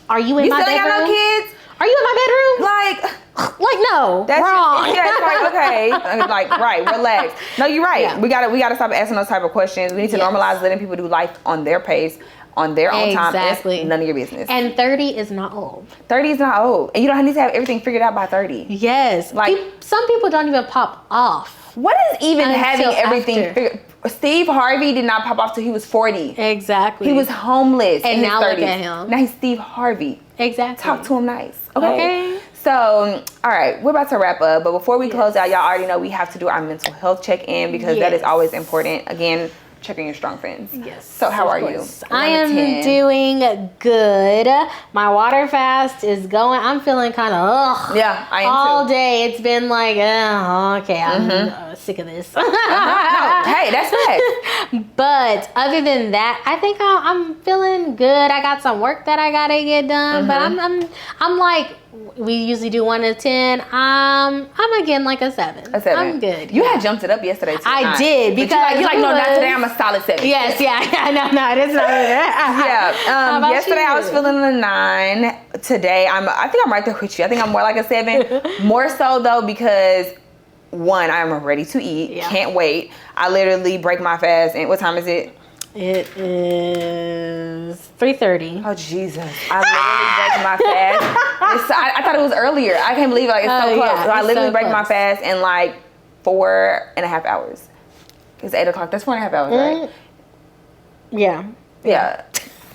are you in You my still ain't bedroom? got no kids? Are you in my bedroom? Like no, that's wrong. Yeah, it's like, okay, like, right, relax. No, you're right. Yeah. We gotta stop asking those type of questions. We need to normalize letting people do life on their pace, on their own time. It's none of your business. And 30 is not old. 30 is not old, and you don't need to have everything figured out by 30. Yes, like some people don't even pop off. What is even having everything figured? Steve Harvey did not pop off till he was 40. Exactly. He was homeless and in now his 30s. Look at him. Now he's Steve Harvey. Exactly. Talk to him nice. Okay. So, all right, we're about to wrap up. But before we close out, y'all already know we have to do our mental health check-in because that is always important. Again, checking your strong friends. Yes. So how are you? I am doing good. My water fast is going. I'm feeling kind of Yeah, I am all too. day. It's been like, okay, I'm sick of this. No, hey, that's right. But other than that, I think I'm feeling good. I got some work that I gotta get done, but I'm like, we usually do 1 to 10. I'm again like a 7. A 7. I'm good. You had jumped it up yesterday too. I did because you're like, no, not today. I'm a solid 7. Yes, no, it's not. Yeah. Yesterday I was feeling a 9. Today I think I'm right there with you. I think I'm more like a 7. More so though because 1, I am ready to eat. Yeah. Can't wait. I literally break my fast. And what time is it? It is 3:30. Oh Jesus! I literally break my fast. I thought it was earlier. I can't believe it's so close. Yeah, so I literally break my close. fast in like 4.5 hours. It's 8 o'clock. That's 4.5 hours, right? Yeah.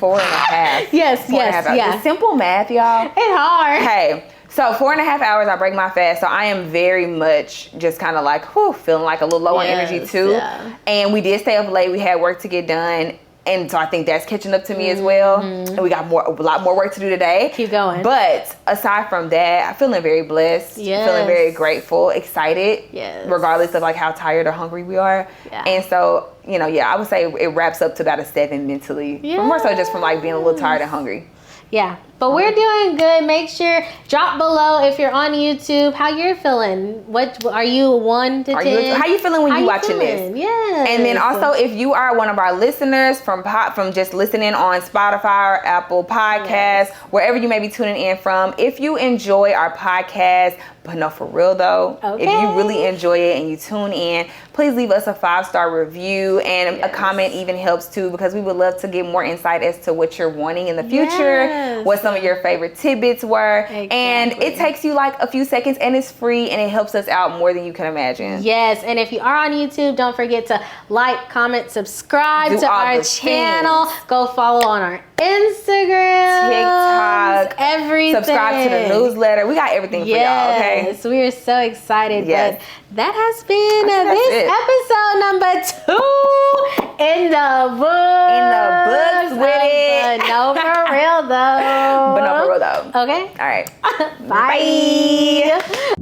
4.5. Yes. Hours. It's simple math, y'all. It's hard. Hey. So 4.5 hours, I break my fast. So I am very much just kind of like, feeling like a little low on energy too. Yeah. And we did stay up late. We had work to get done. And so I think that's catching up to me as well. And we got a lot more work to do today. Keep going. But aside from that, I'm feeling very blessed. Yes. Feeling very grateful, excited. Yes. Regardless of like how tired or hungry we are. Yeah. And so, I would say it wraps up to about a 7 mentally. Yeah. But more so just from like being a little tired and hungry. Yeah, but we're doing good. Make sure, drop below if you're on YouTube how you're feeling. What are you 1 to 10? How you feeling when you watching this? Yeah. And then also, if you are one of our listeners from just listening on Spotify or Apple Podcasts, wherever you may be tuning in from, if you enjoy our podcast, but no, for real though, if you really enjoy it and you tune in, please leave us a 5-star review, and a comment even helps too, because we would love to get more insight as to what you're wanting in the future, what some of your favorite tidbits were. And it takes you like a few seconds and it's free, and it helps us out more than you can imagine. Yes, and if you are on YouTube, don't forget to like, comment, subscribe to our channel. Go follow on our Instagram, TikTok, everything. Subscribe to the newsletter. We got everything for y'all, okay? Yes, we are so excited. Yes. But that has been this episode number 2 in the books. In the books with it. But no for real though. But no for real though. Okay. All right. Bye.